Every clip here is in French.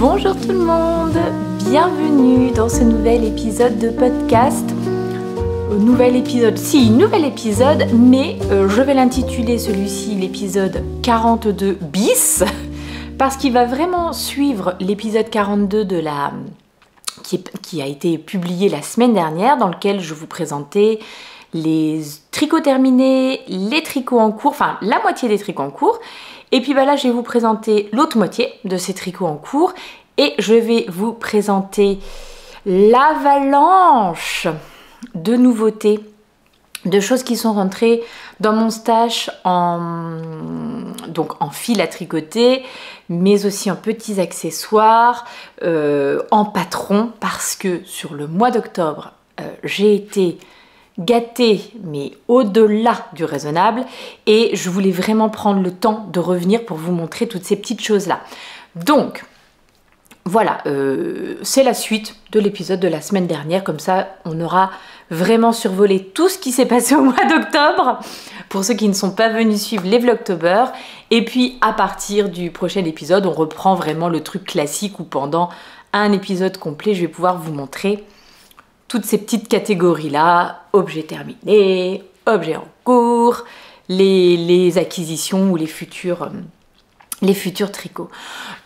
Bonjour tout le monde, bienvenue dans ce nouvel épisode de podcast. Nouvel épisode, mais je vais l'intituler celui-ci l'épisode 42 bis, parce qu'il va vraiment suivre l'épisode 42 qui a été publié la semaine dernière, dans lequel je vous présentais les tricots terminés, les tricots en cours, enfin la moitié des tricots en cours. Et puis là, je vais vous présenter l'autre moitié de ces tricots en cours et je vais vous présenter l'avalanche de nouveautés, de choses qui sont rentrées dans mon stash en fil à tricoter, mais aussi en petits accessoires, en patron, parce que sur le mois d'octobre, j'ai été gâtée, mais au-delà du raisonnable, et je voulais vraiment prendre le temps de revenir pour vous montrer toutes ces petites choses-là. Donc, voilà, c'est la suite de l'épisode de la semaine dernière, comme ça on aura vraiment survolé tout ce qui s'est passé au mois d'octobre, pour ceux qui ne sont pas venus suivre les Vlogtober, et puis à partir du prochain épisode, on reprend vraiment le truc classique où pendant un épisode complet, je vais pouvoir vous montrer toutes ces petites catégories-là, objets terminés, objets en cours, les acquisitions ou les futurs tricots.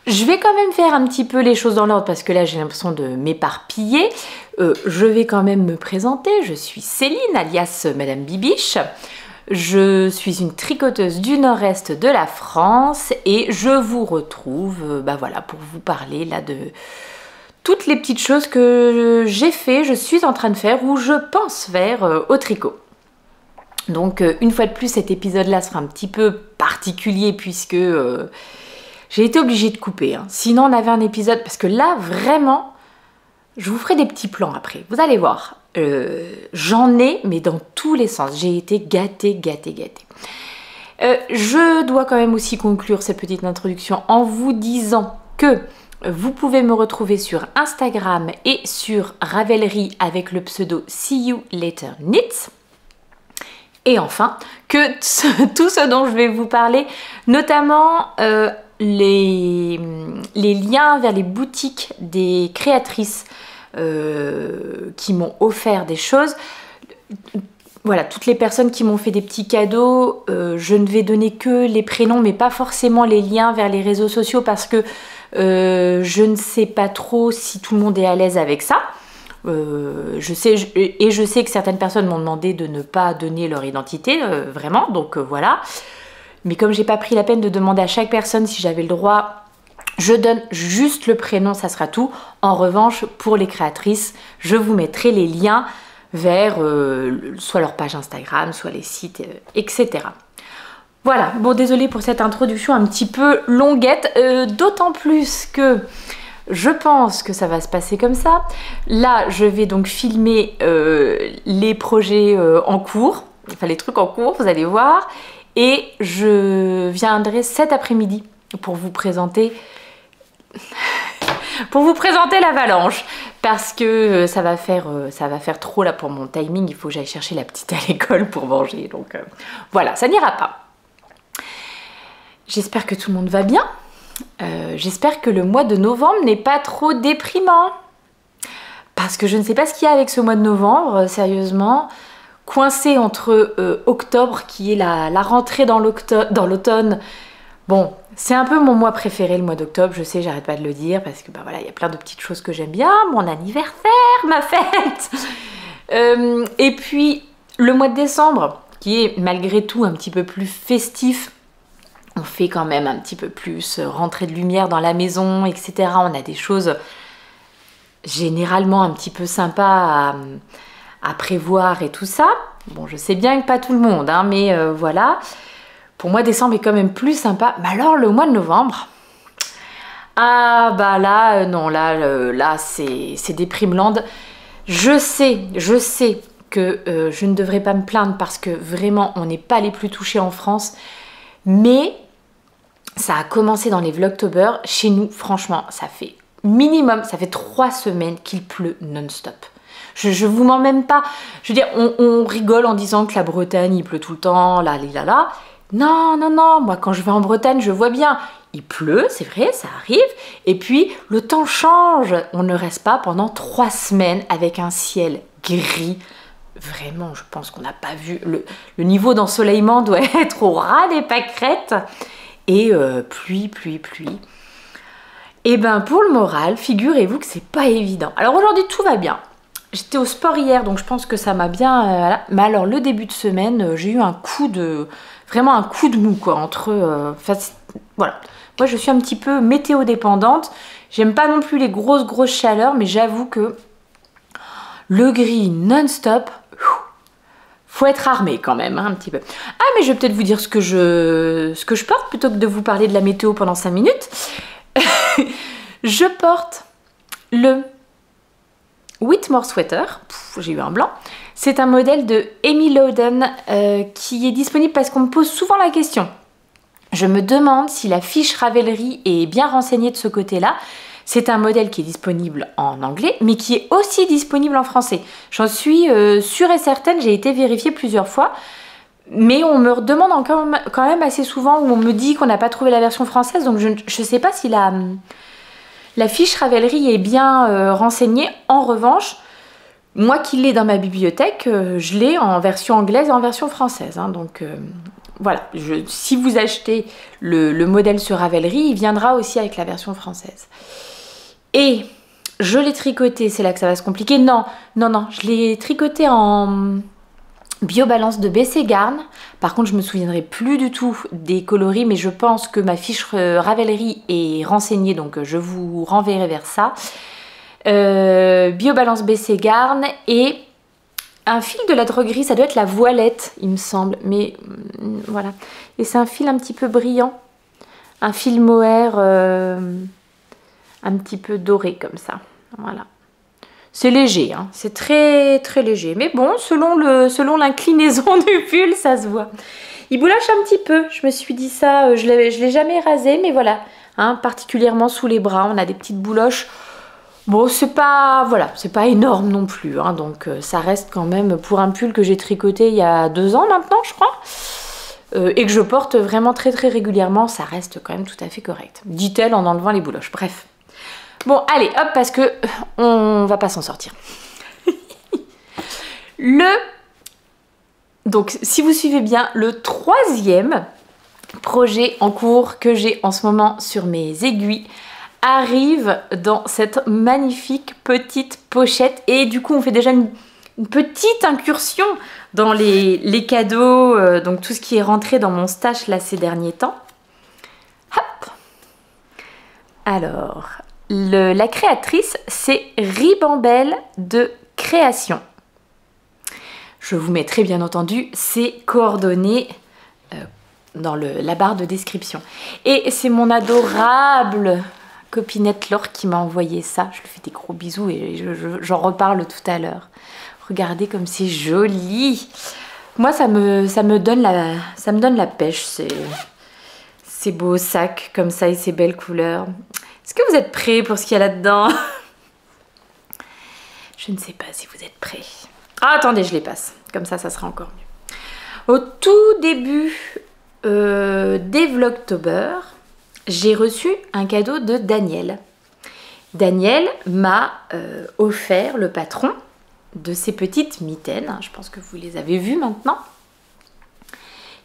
Je vais quand même faire un petit peu les choses dans l'ordre parce que là j'ai l'impression de m'éparpiller. Je vais quand même me présenter. Je suis Céline, alias Madame Bibiche. Je suis une tricoteuse du nord-est de la France et je vous retrouve voilà, pour vous parler là de toutes les petites choses que j'ai fait, je suis en train de faire ou je pense faire au tricot. Donc une fois de plus, cet épisode-là sera un petit peu particulier puisque j'ai été obligée de couper. Sinon on avait un épisode, parce que là vraiment, je vous ferai des petits plans après, vous allez voir. J'en ai, mais dans tous les sens, j'ai été gâtée. Je dois quand même aussi conclure cette petite introduction en vous disant que vous pouvez me retrouver sur Instagram et sur Ravelry avec le pseudo See You Later Knits. Et enfin, que tout ce dont je vais vous parler, notamment les liens vers les boutiques des créatrices qui m'ont offert des choses. Voilà, toutes les personnes qui m'ont fait des petits cadeaux, je ne vais donner que les prénoms, mais pas forcément les liens vers les réseaux sociaux parce que je ne sais pas trop si tout le monde est à l'aise avec ça. Je sais que certaines personnes m'ont demandé de ne pas donner leur identité, vraiment, donc voilà. Mais comme j'ai pas pris la peine de demander à chaque personne si j'avais le droit, je donne juste le prénom, ça sera tout. En revanche, pour les créatrices, je vous mettrai les liens vers soit leur page Instagram, soit les sites, etc. Voilà, bon désolée pour cette introduction un petit peu longuette, d'autant plus que je pense que ça va se passer comme ça. Là, je vais donc filmer les projets en cours, enfin les trucs en cours, vous allez voir, et je viendrai cet après-midi pour vous présenter l'avalanche, parce que ça va faire trop là pour mon timing, il faut que j'aille chercher la petite à l'école pour manger, donc voilà, ça n'ira pas. J'espère que tout le monde va bien. J'espère que le mois de novembre n'est pas trop déprimant. Parce que je ne sais pas ce qu'il y a avec ce mois de novembre, sérieusement. Coincé entre octobre, qui est la rentrée dans l'automne. Bon, c'est un peu mon mois préféré, le mois d'octobre. Je sais, j'arrête pas de le dire, parce que voilà, il y a plein de petites choses que j'aime bien. Mon anniversaire, ma fête. Et puis, le mois de décembre, qui est malgré tout un petit peu plus festif. On fait quand même un petit peu plus rentrée de lumière dans la maison, etc. On a des choses généralement un petit peu sympas à prévoir et tout ça. Bon, je sais bien que pas tout le monde, mais voilà. Pour moi, décembre est quand même plus sympa. Mais alors, le mois de novembre, ah bah là, non, là c'est déprimeland. Je sais que je ne devrais pas me plaindre parce que vraiment, on n'est pas les plus touchés en France. Mais ça a commencé dans les Vlogtober. Chez nous, franchement, ça fait 3 semaines qu'il pleut non-stop. Je vous mens même pas. Je veux dire, on rigole en disant que la Bretagne, il pleut tout le temps, là. Non, moi, quand je vais en Bretagne, je vois bien. il pleut, c'est vrai, ça arrive. Et puis, le temps change. On ne reste pas pendant 3 semaines avec un ciel gris. Vraiment, je pense qu'on n'a pas vu... Le niveau d'ensoleillement doit être au ras des pâquerettes. Et pluie. Et ben pour le moral, figurez-vous que c'est pas évident. Alors aujourd'hui, tout va bien. J'étais au sport hier, donc je pense que ça m'a bien... voilà. Mais alors, le début de semaine, j'ai eu un coup de... Vraiment un coup de mou, quoi, entre... voilà. Moi, je suis un petit peu météo dépendante. J'aime pas non plus les grosses chaleurs, mais j'avoue que le gris non-stop, faut être armé quand même, hein, un petit peu. Ah, mais je vais peut-être vous dire ce que je porte, plutôt que de vous parler de la météo pendant 5 minutes. Je porte le Whitmore Sweater. J'ai eu un blanc. C'est un modèle de Emmy Lowden qui est disponible parce qu'on me pose souvent la question. Je me demande si la fiche Ravelry est bien renseignée de ce côté-là. C'est un modèle qui est disponible en anglais, mais qui est aussi disponible en français. J'en suis sûre et certaine, j'ai été vérifiée plusieurs fois. Mais on me demande encore quand même assez souvent, où on me dit qu'on n'a pas trouvé la version française. Donc je ne sais pas si la fiche Ravelry est bien renseignée. En revanche, moi qui l'ai dans ma bibliothèque, je l'ai en version anglaise et en version française. Hein, donc... voilà, si vous achetez le modèle sur Ravelry, il viendra aussi avec la version française. Et je l'ai tricoté, c'est là que ça va se compliquer. Non, je l'ai tricoté en BioBalance de BC Garn. Par contre, je me souviendrai plus du tout des coloris, mais je pense que ma fiche Ravelry est renseignée, donc je vous renverrai vers ça. BioBalance BC Garn et... un fil de la droguerie, ça doit être la voilette, il me semble. Mais voilà. Et c'est un fil un petit peu brillant. Un fil mohair un petit peu doré comme ça. Voilà. C'est léger, hein. C'est très léger. Mais bon, selon l'inclinaison du pull, ça se voit. Il boulache un petit peu. Je me suis dit ça, je l'ai jamais rasé, mais voilà. Hein, particulièrement sous les bras, on a des petites bouloches. Bon, c'est pas, voilà, c'est pas énorme non plus, hein, donc ça reste quand même pour un pull que j'ai tricoté il y a 2 ans maintenant, je crois, et que je porte vraiment très régulièrement, ça reste quand même tout à fait correct, dit-elle en enlevant les bouloches. Bref. Bon, allez, hop, parce que on va pas s'en sortir. Donc, si vous suivez bien, le 3e projet en cours que j'ai en ce moment sur mes aiguilles arrive dans cette magnifique petite pochette et du coup on fait déjà une petite incursion dans les cadeaux, donc tout ce qui est rentré dans mon stash là ces derniers temps. Hop. Alors, la créatrice c'est Ribambelle de Création. Je vous mettrai bien entendu ses coordonnées dans la barre de description. Et c'est mon adorable copinette Laure qui m'a envoyé ça. Je lui fais des gros bisous et j'en reparle tout à l'heure. Regardez comme c'est joli. Moi, ça me donne la pêche, ces beaux sacs comme ça et ces belles couleurs. Est-ce que vous êtes prêts pour ce qu'il y a là-dedans? Je ne sais pas si vous êtes prêts. Ah, attendez, je les passe. Comme ça sera encore mieux. Au tout début des Vlogtober, j'ai reçu un cadeau de Daniel. Daniel m'a offert, le patron, de ces petites mitaines. Je pense que vous les avez vues maintenant.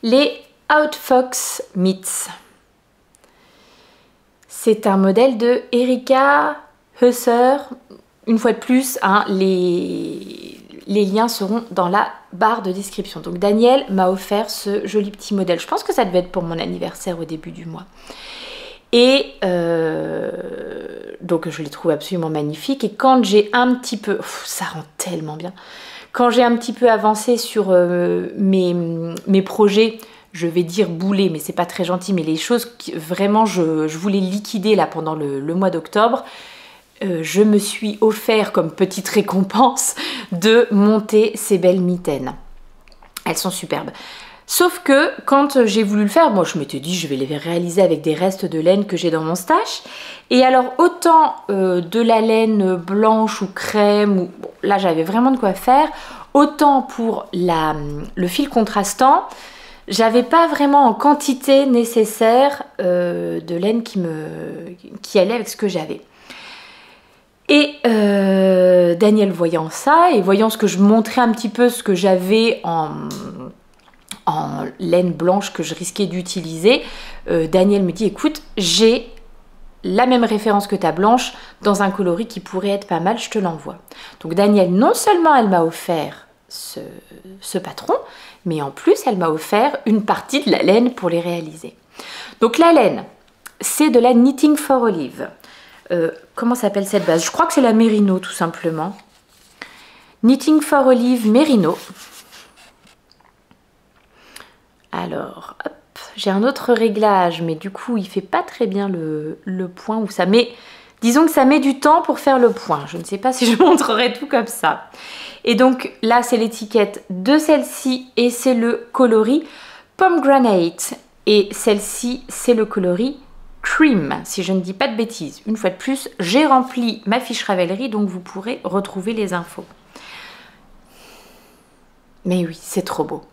Les Outfox Mitts. C'est un modèle de Erika Husser. Une fois de plus, hein, les liens seront dans la barre de description. Donc Daniel m'a offert ce joli petit modèle. Je pense que ça devait être pour mon anniversaire au début du mois. Et donc je les trouve absolument magnifiques. Et quand j'ai un petit peu... ça rend tellement bien. Quand j'ai un petit peu avancé sur mes projets, je vais dire bouler, mais c'est pas très gentil, mais les choses que vraiment je voulais liquider là pendant le mois d'octobre, je me suis offert comme petite récompense de monter ces belles mitaines. Elles sont superbes. Sauf que quand j'ai voulu le faire, moi je m'étais dit je vais les réaliser avec des restes de laine que j'ai dans mon stash. Et alors autant de la laine blanche ou crème, ou, bon, là j'avais vraiment de quoi faire, autant pour le fil contrastant, j'avais pas vraiment en quantité nécessaire de laine qui allait avec ce que j'avais. Et Daniel voyant ça et voyant ce que je montrais un petit peu, ce que j'avais en laine blanche que je risquais d'utiliser, Daniel me dit écoute, j'ai la même référence que ta blanche dans un coloris qui pourrait être pas mal, je te l'envoie. Donc Daniel, non seulement elle m'a offert ce patron, mais en plus elle m'a offert une partie de la laine pour les réaliser. Donc la laine, c'est de la Knitting for Olive. Comment s'appelle cette base? Je crois que c'est la Merino tout simplement. Knitting for Olive Merino. Alors, hop, j'ai un autre réglage, mais du coup, il fait pas très bien le point où ça met... Disons que ça met du temps pour faire le point. Je ne sais pas si je montrerai tout comme ça. Et donc, là, c'est l'étiquette de celle-ci et c'est le coloris Pomegranate. Et celle-ci, c'est le coloris Cream, si je ne dis pas de bêtises. Une fois de plus, j'ai rempli ma fiche Ravelry, donc vous pourrez retrouver les infos. Mais oui, c'est trop beau.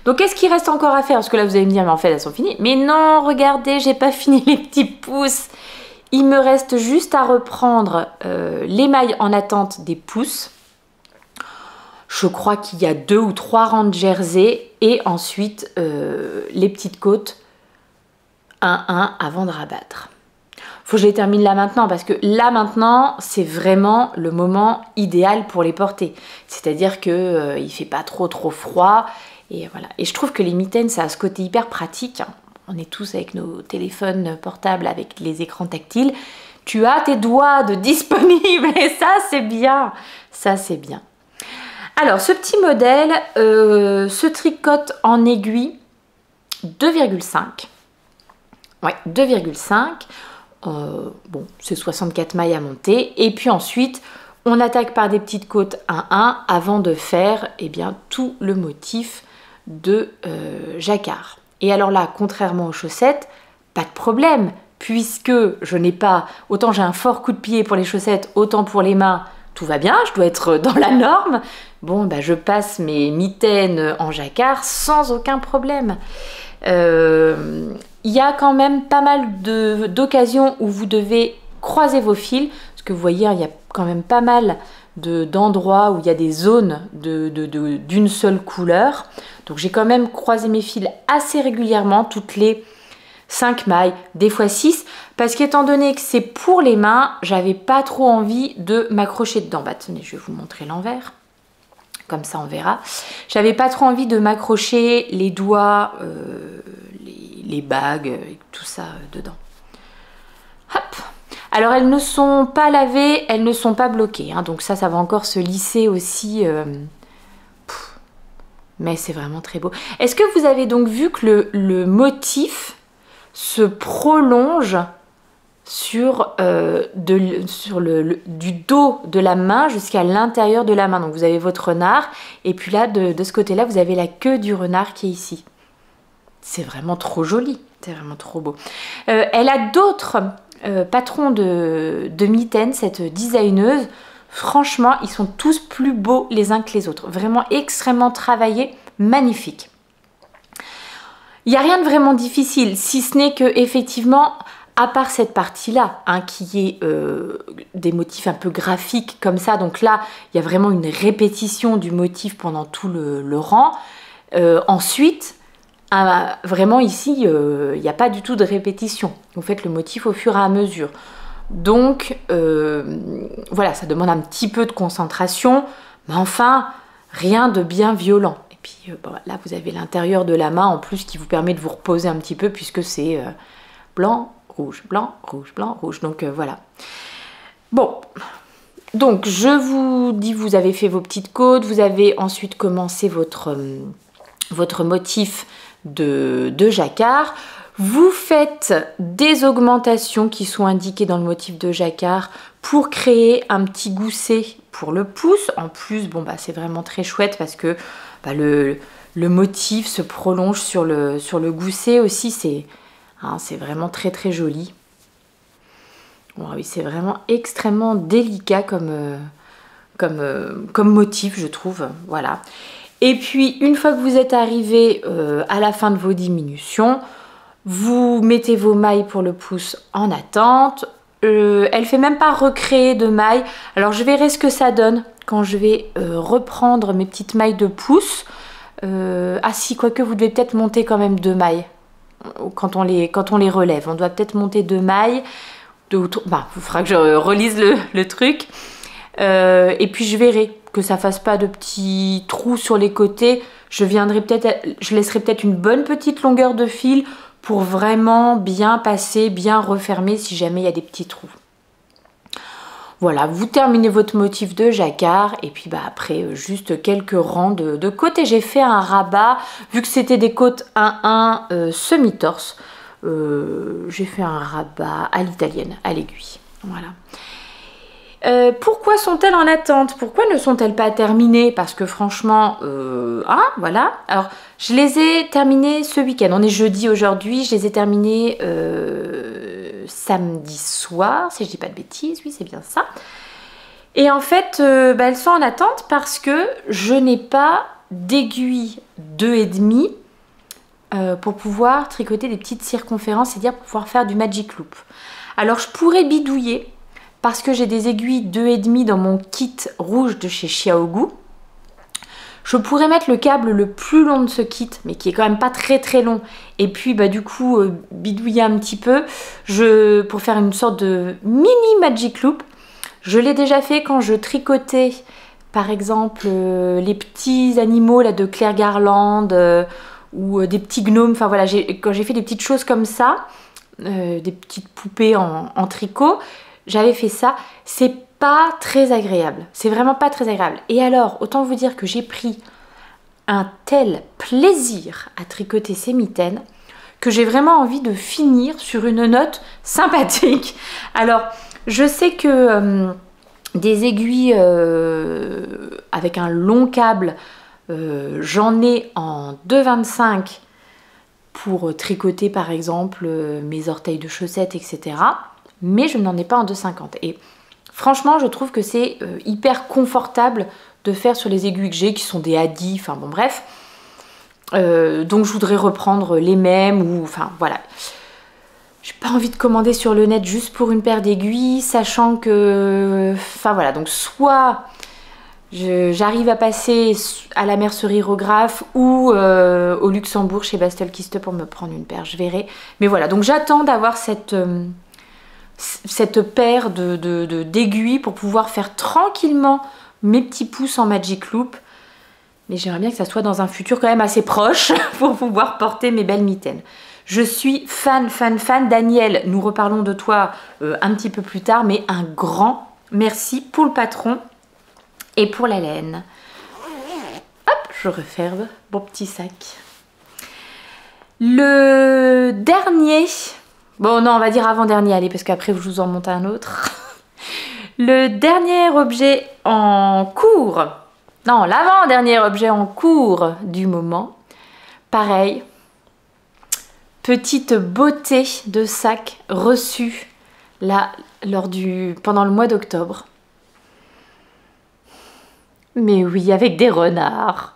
Donc, qu'est-ce qu'il reste encore à faire? Parce que là, vous allez me dire, mais en fait, elles sont finies. Mais non, regardez, j'ai pas fini les petits pouces. Il me reste juste à reprendre l'émail en attente des pouces. Je crois qu'il y a 2 ou 3 rangs de jersey. Et ensuite, les petites côtes 1-1 avant de rabattre. Faut que je les termine là maintenant parce que là maintenant c'est vraiment le moment idéal pour les porter. C'est-à-dire que il fait pas trop froid et voilà. Et je trouve que les mitaines ça a ce côté hyper pratique. Hein. On est tous avec nos téléphones portables avec les écrans tactiles. Tu as tes doigts de disponibles et ça c'est bien. Ça c'est bien. Alors ce petit modèle se tricote en aiguille 2,5. Ouais, 2,5. Bon, c'est 64 mailles à monter. Et puis ensuite, on attaque par des petites côtes 1-1 avant de faire eh bien, tout le motif de jacquard. Et alors là, contrairement aux chaussettes, pas de problème, puisque je n'ai pas... Autant j'ai un fort coup de pied pour les chaussettes, autant pour les mains, tout va bien, je dois être dans la norme. Bon, bah, je passe mes mitaines en jacquard sans aucun problème. Il y a quand même pas mal d'occasions où vous devez croiser vos fils, parce que vous voyez, il y a quand même pas mal d'endroits où il y a des zones d'une seule couleur. Donc j'ai quand même croisé mes fils assez régulièrement, toutes les 5 mailles, des fois 6, parce qu'étant donné que c'est pour les mains, j'avais pas trop envie de m'accrocher dedans. Bah tenez, je vais vous montrer l'envers. Comme ça on verra. J'avais pas trop envie de m'accrocher les doigts, les bagues et tout ça dedans. Hop. Alors elles ne sont pas lavées, elles ne sont pas bloquées. Hein, donc ça va encore se lisser aussi. Mais c'est vraiment très beau. Est-ce que vous avez donc vu que le motif se prolonge sur, du dos de la main jusqu'à l'intérieur de la main. Donc vous avez votre renard et puis là de ce côté là vous avez la queue du renard qui est ici. C'est vraiment trop joli, c'est vraiment trop beau. Elle a d'autres patrons de mitaines, cette designeuse. Franchement ils sont tous plus beaux les uns que les autres, vraiment extrêmement travaillés, magnifiques. Il n'y a rien de vraiment difficile si ce n'est que effectivement à part cette partie-là, hein, qui est des motifs un peu graphiques comme ça, donc là, il y a vraiment une répétition du motif pendant tout le rang. Ensuite, vraiment ici, il n'y a pas du tout de répétition. Vous faites le motif au fur et à mesure. Donc, voilà, ça demande un petit peu de concentration, mais enfin, rien de bien violent. Et puis, bon, là, vous avez l'intérieur de la main, en plus, qui vous permet de vous reposer un petit peu, puisque c'est blanc, rouge, blanc, rouge, blanc, rouge. Donc voilà. Bon, donc je vous dis, vous avez fait vos petites côtes, vous avez ensuite commencé votre motif de jacquard. Vous faites des augmentations qui sont indiquées dans le motif de jacquard pour créer un petit gousset pour le pouce. En plus, bon bah c'est vraiment très chouette parce que bah, le motif se prolonge sur le gousset aussi. C'est vraiment très très joli. Bon, oui, c'est vraiment extrêmement délicat comme motif, je trouve. Voilà. Et puis une fois que vous êtes arrivé à la fin de vos diminutions, vous mettez vos mailles pour le pouce en attente. Elle fait même pas recréer de mailles. Alors je verrai ce que ça donne quand je vais reprendre mes petites mailles de pouce. Ah si, quoique vous devez peut-être monter quand même 2 mailles quand on les relève. On doit peut-être monter 2 mailles. Il faudra que je relise le truc. Et puis je verrai que ça fasse pas de petits trous sur les côtés. Je laisserai peut-être une bonne petite longueur de fil pour vraiment bien passer, bien refermer si jamais il y a des petits trous. Voilà, vous terminez votre motif de jacquard et puis après juste quelques rangs de côtes. Et j'ai fait un rabat, vu que c'était des côtes 1-1 semi-torse, j'ai fait un rabat à l'italienne, à l'aiguille. Voilà. Pourquoi sont-elles en attente? Pourquoi ne sont-elles pas terminées? Parce que franchement, voilà. Alors, je les ai terminées ce week-end. On est jeudi aujourd'hui. Je les ai terminées samedi soir, si je dis pas de bêtises. Oui, c'est bien ça. Et en fait, elles sont en attente parce que je n'ai pas d'aiguille 2,5 pour pouvoir tricoter des petites circonférences, c'est-à-dire pour pouvoir faire du magic loop. Alors, je pourrais bidouiller parce que j'ai des aiguilles 2,5 dans mon kit rouge de chez Xiaogu. Je pourrais mettre le câble le plus long de ce kit, mais qui est quand même pas très très long. Et puis du coup, bidouiller un petit peu pour faire une sorte de mini magic loop. Je l'ai déjà fait quand je tricotais, par exemple, les petits animaux là, de Claire Garland ou des petits gnomes. Enfin voilà, quand j'ai fait des petites choses comme ça, des petites poupées en tricot, j'avais fait ça. C'est pas très agréable. C'est vraiment pas très agréable. Et alors, autant vous dire que j'ai pris un tel plaisir à tricoter ces mitaines que j'ai vraiment envie de finir sur une note sympathique. Alors, je sais que des aiguilles avec un long câble, j'en ai en 2,25 pour tricoter par exemple mes orteils de chaussettes, etc. Mais je n'en ai pas en 2,50. Et franchement, je trouve que c'est hyper confortable de faire sur les aiguilles que j'ai, qui sont des Hadi, enfin bon bref. Donc je voudrais reprendre les mêmes, ou enfin voilà. J'ai pas envie de commander sur le net juste pour une paire d'aiguilles, sachant que... Enfin voilà, donc soit j'arrive à passer à la mercerie Rograph ou au Luxembourg chez Bastelkiste pour me prendre une paire, je verrai. Mais voilà, donc j'attends d'avoir cette paire d'aiguilles pour pouvoir faire tranquillement mes petits pouces en magic loop. Mais j'aimerais bien que ça soit dans un futur quand même assez proche pour pouvoir porter mes belles mitaines. Je suis fan. Daniel, nous reparlons de toi un petit peu plus tard, mais un grand merci pour le patron et pour la laine. Hop, je referme mon petit sac. Le dernier... Bon, non, on va dire avant-dernier, allez, parce qu'après, je vous en monte un autre. Le dernier objet en cours, non, l'avant-dernier objet en cours du moment, pareil, petite beauté de sac reçue là, pendant le mois d'octobre. Mais oui, avec des renards.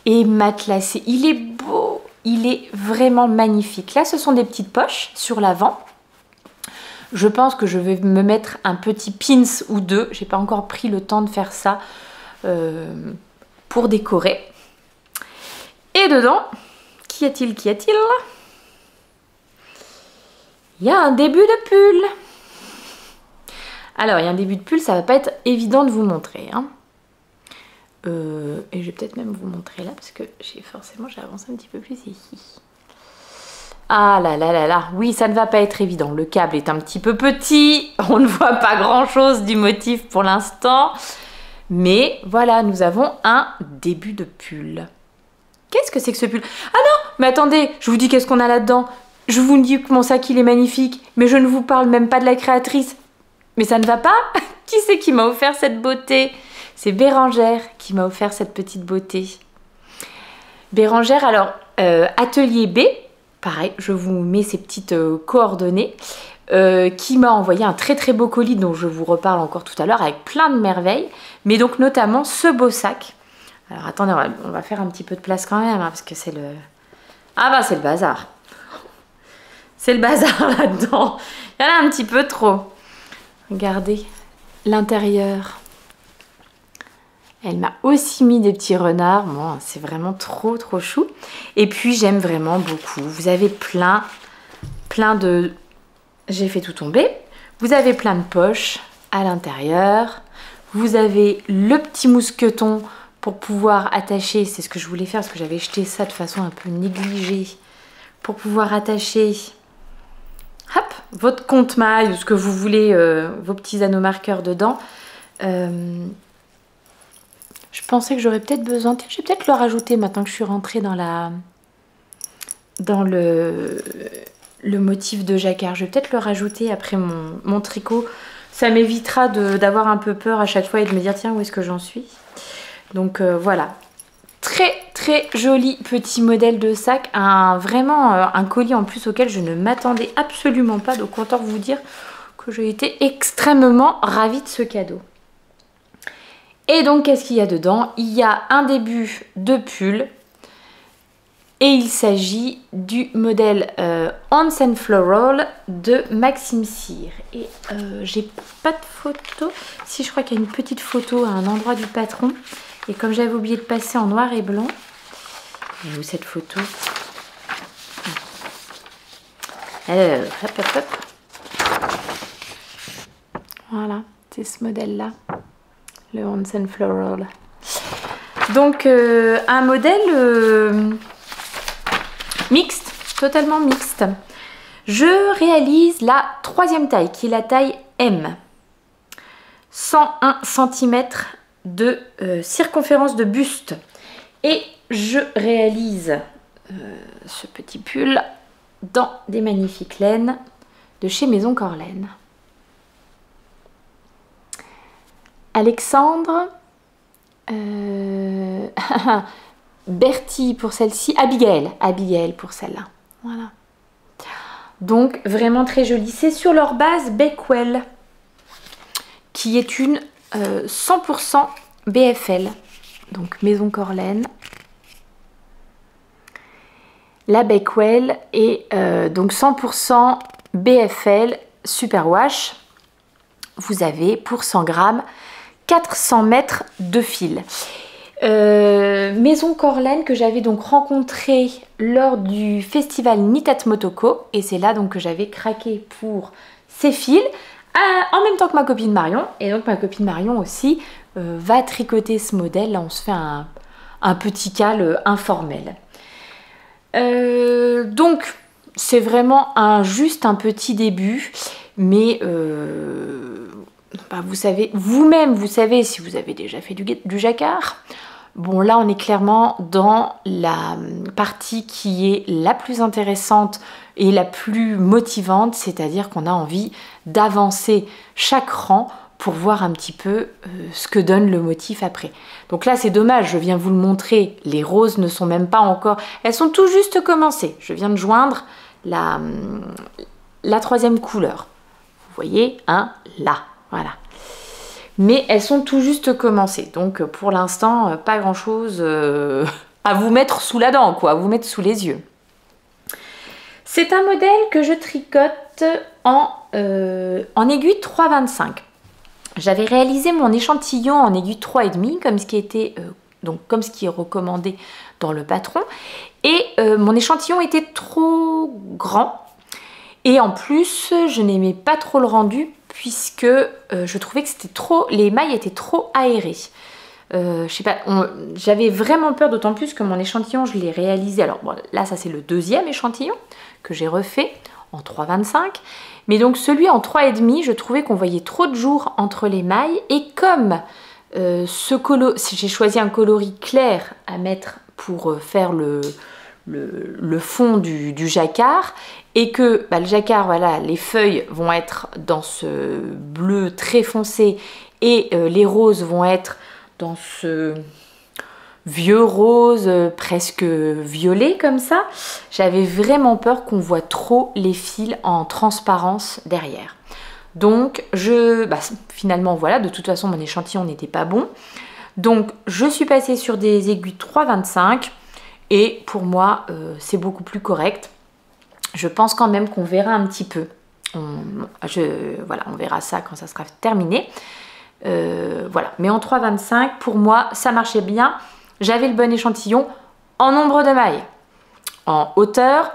Et matelassé, il est beau. Il est vraiment magnifique. Là, ce sont des petites poches sur l'avant. Je pense que je vais me mettre un petit pins ou deux. J'ai pas encore pris le temps de faire ça pour décorer. Et dedans, qu'y a-t-il? Il y a un début de pull. Alors, il y a un début de pull, ça va pas être évident de vous montrer, hein. Et je vais peut-être même vous montrer là parce que j'avance un petit peu plus ici. Ah là, oui, ça ne va pas être évident. Le câble est un petit peu petit, on ne voit pas grand chose du motif pour l'instant, mais voilà, nous avons un début de pull. Qu'est-ce que c'est que ce pull? Ah non, mais attendez, je vous dis qu'est-ce qu'on a là-dedans. Je vous dis que mon sac il est magnifique, mais je ne vous parle même pas de la créatrice. Mais ça ne va pas? Qui c'est qui m'a offert cette beauté? C'est Bérangère qui m'a offert cette petite beauté. Bérangère, alors, Atelier B, pareil, je vous mets ces petites coordonnées, qui m'a envoyé un très très beau colis dont je vous reparle encore tout à l'heure avec plein de merveilles, mais donc notamment ce beau sac Alors attendez, on va faire un petit peu de place quand même, hein, parce que c'est le... Ah bah c'est le bazar. C'est le bazar là-dedans. Il y en a un petit peu trop. Regardez l'intérieur. Elle m'a aussi mis des petits renards. Bon, c'est vraiment trop chou. Et puis j'aime vraiment beaucoup. Vous avez plein de... J'ai fait tout tomber. Vous avez plein de poches à l'intérieur. Vous avez le petit mousqueton pour pouvoir attacher. C'est ce que je voulais faire parce que j'avais jeté ça de façon un peu négligée. Pour pouvoir attacher... Hop, votre compte-maille ou ce que vous voulez, vos petits anneaux marqueurs dedans. Je pensais que j'aurais peut-être besoin... Je vais peut-être le rajouter maintenant que je suis rentrée dans le motif de jacquard. Je vais peut-être le rajouter après mon tricot. Ça m'évitera d'avoir un peu peur à chaque fois et de me dire tiens, où est-ce que j'en suis. Donc voilà. Très joli petit modèle de sac. Vraiment un colis en plus auquel je ne m'attendais absolument pas. Donc autant vous dire que j'ai été extrêmement ravie de ce cadeau. Et donc qu'est-ce qu'il y a dedans? Il y a un début de pull. Et il s'agit du modèle Hans & Floral de Maxime Cyr. Et j'ai pas de photo. Si, je crois qu'il y a une petite photo à un endroit du patron. Et comme j'avais oublié de passer en noir et blanc. Et où cette photo? Hop, hop, hop. Voilà, c'est ce modèle-là. Le Hans & Floral. Donc, un modèle... mixte, totalement mixte. Je réalise la 3e taille, qui est la taille M. 101 cm de circonférence de buste. Et je réalise ce petit pull dans des magnifiques laines de chez Maison Corlaine. Alexandre... Bertie pour celle-ci, Abigail pour celle-là. Voilà. Donc vraiment très jolie. C'est sur leur base Bakewell, qui est une 100% BFL. Donc Maison Corlaine. La Bakewell est donc 100% BFL Superwash. Vous avez pour 100 grammes 400 mètres de fil. Maison Corlaine que j'avais donc rencontré lors du festival Nitat Motoko, et c'est là donc que j'avais craqué pour ces fils en même temps que ma copine Marion. Et donc ma copine Marion aussi va tricoter ce modèle. Là on se fait un petit cal informel. Donc c'est vraiment juste un petit début, mais bah, vous savez, vous-même vous savez si vous avez déjà fait du jacquard. Bon, là on est clairement dans la partie qui est la plus intéressante et la plus motivante, c'est-à-dire qu'on a envie d'avancer chaque rang pour voir un petit peu ce que donne le motif après. Donc là c'est dommage, je viens vous le montrer, les roses ne sont même pas encore, elles sont tout juste commencées. Je viens de joindre la 3e couleur. Vous voyez, hein, là, voilà. Mais elles sont tout juste commencées, donc pour l'instant pas grand chose à vous mettre sous la dent, quoi, à vous mettre sous les yeux. C'est un modèle que je tricote en aiguille 3,25. J'avais réalisé mon échantillon en aiguille 3,5 comme ce qui était comme ce qui est recommandé dans le patron, et mon échantillon était trop grand et en plus je n'aimais pas trop le rendu puisque je trouvais que c'était trop, les mailles étaient trop aérées. Je sais pas, j'avais vraiment peur, d'autant plus que mon échantillon je l'ai réalisé, alors bon, là ça c'est le 2e échantillon que j'ai refait en 3,25, mais donc celui en 3,5 je trouvais qu'on voyait trop de jours entre les mailles, et comme j'ai choisi un coloris clair à mettre pour faire le fond du jacquard, et que le jacquard, voilà, les feuilles vont être dans ce bleu très foncé et les roses vont être dans ce vieux rose presque violet comme ça. J'avais vraiment peur qu'on voit trop les fils en transparence derrière. Donc finalement voilà, de toute façon mon échantillon n'était pas bon. Donc je suis passée sur des aiguilles 3,25 et pour moi c'est beaucoup plus correct. Je pense quand même qu'on verra un petit peu. Voilà, on verra ça quand ça sera terminé. Voilà, mais en 3,25 pour moi ça marchait bien. J'avais le bon échantillon en nombre de mailles. En hauteur,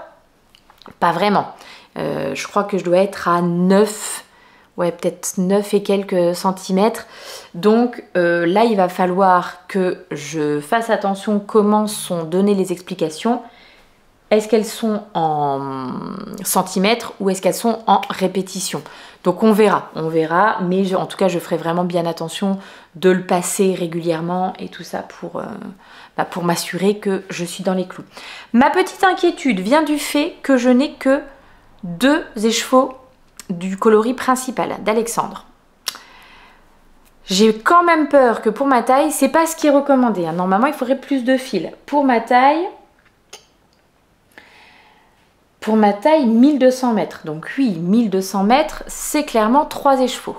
pas vraiment. Je crois que je dois être à 9, ouais, peut-être 9 et quelques centimètres. Donc là, il va falloir que je fasse attention comment sont données les explications. Est-ce qu'elles sont en centimètres ou est-ce qu'elles sont en répétition? Donc on verra, mais en tout cas, je ferai vraiment bien attention de le passer régulièrement et tout ça pour m'assurer que je suis dans les clous. Ma petite inquiétude vient du fait que je n'ai que 2 écheveaux du coloris principal d'Alexandre. J'ai quand même peur que pour ma taille, c'est pas ce qui est recommandé. Hein. Normalement, il faudrait plus de fils. Pour ma taille, 1200 mètres. Donc oui, 1200 mètres, c'est clairement 3 écheveaux.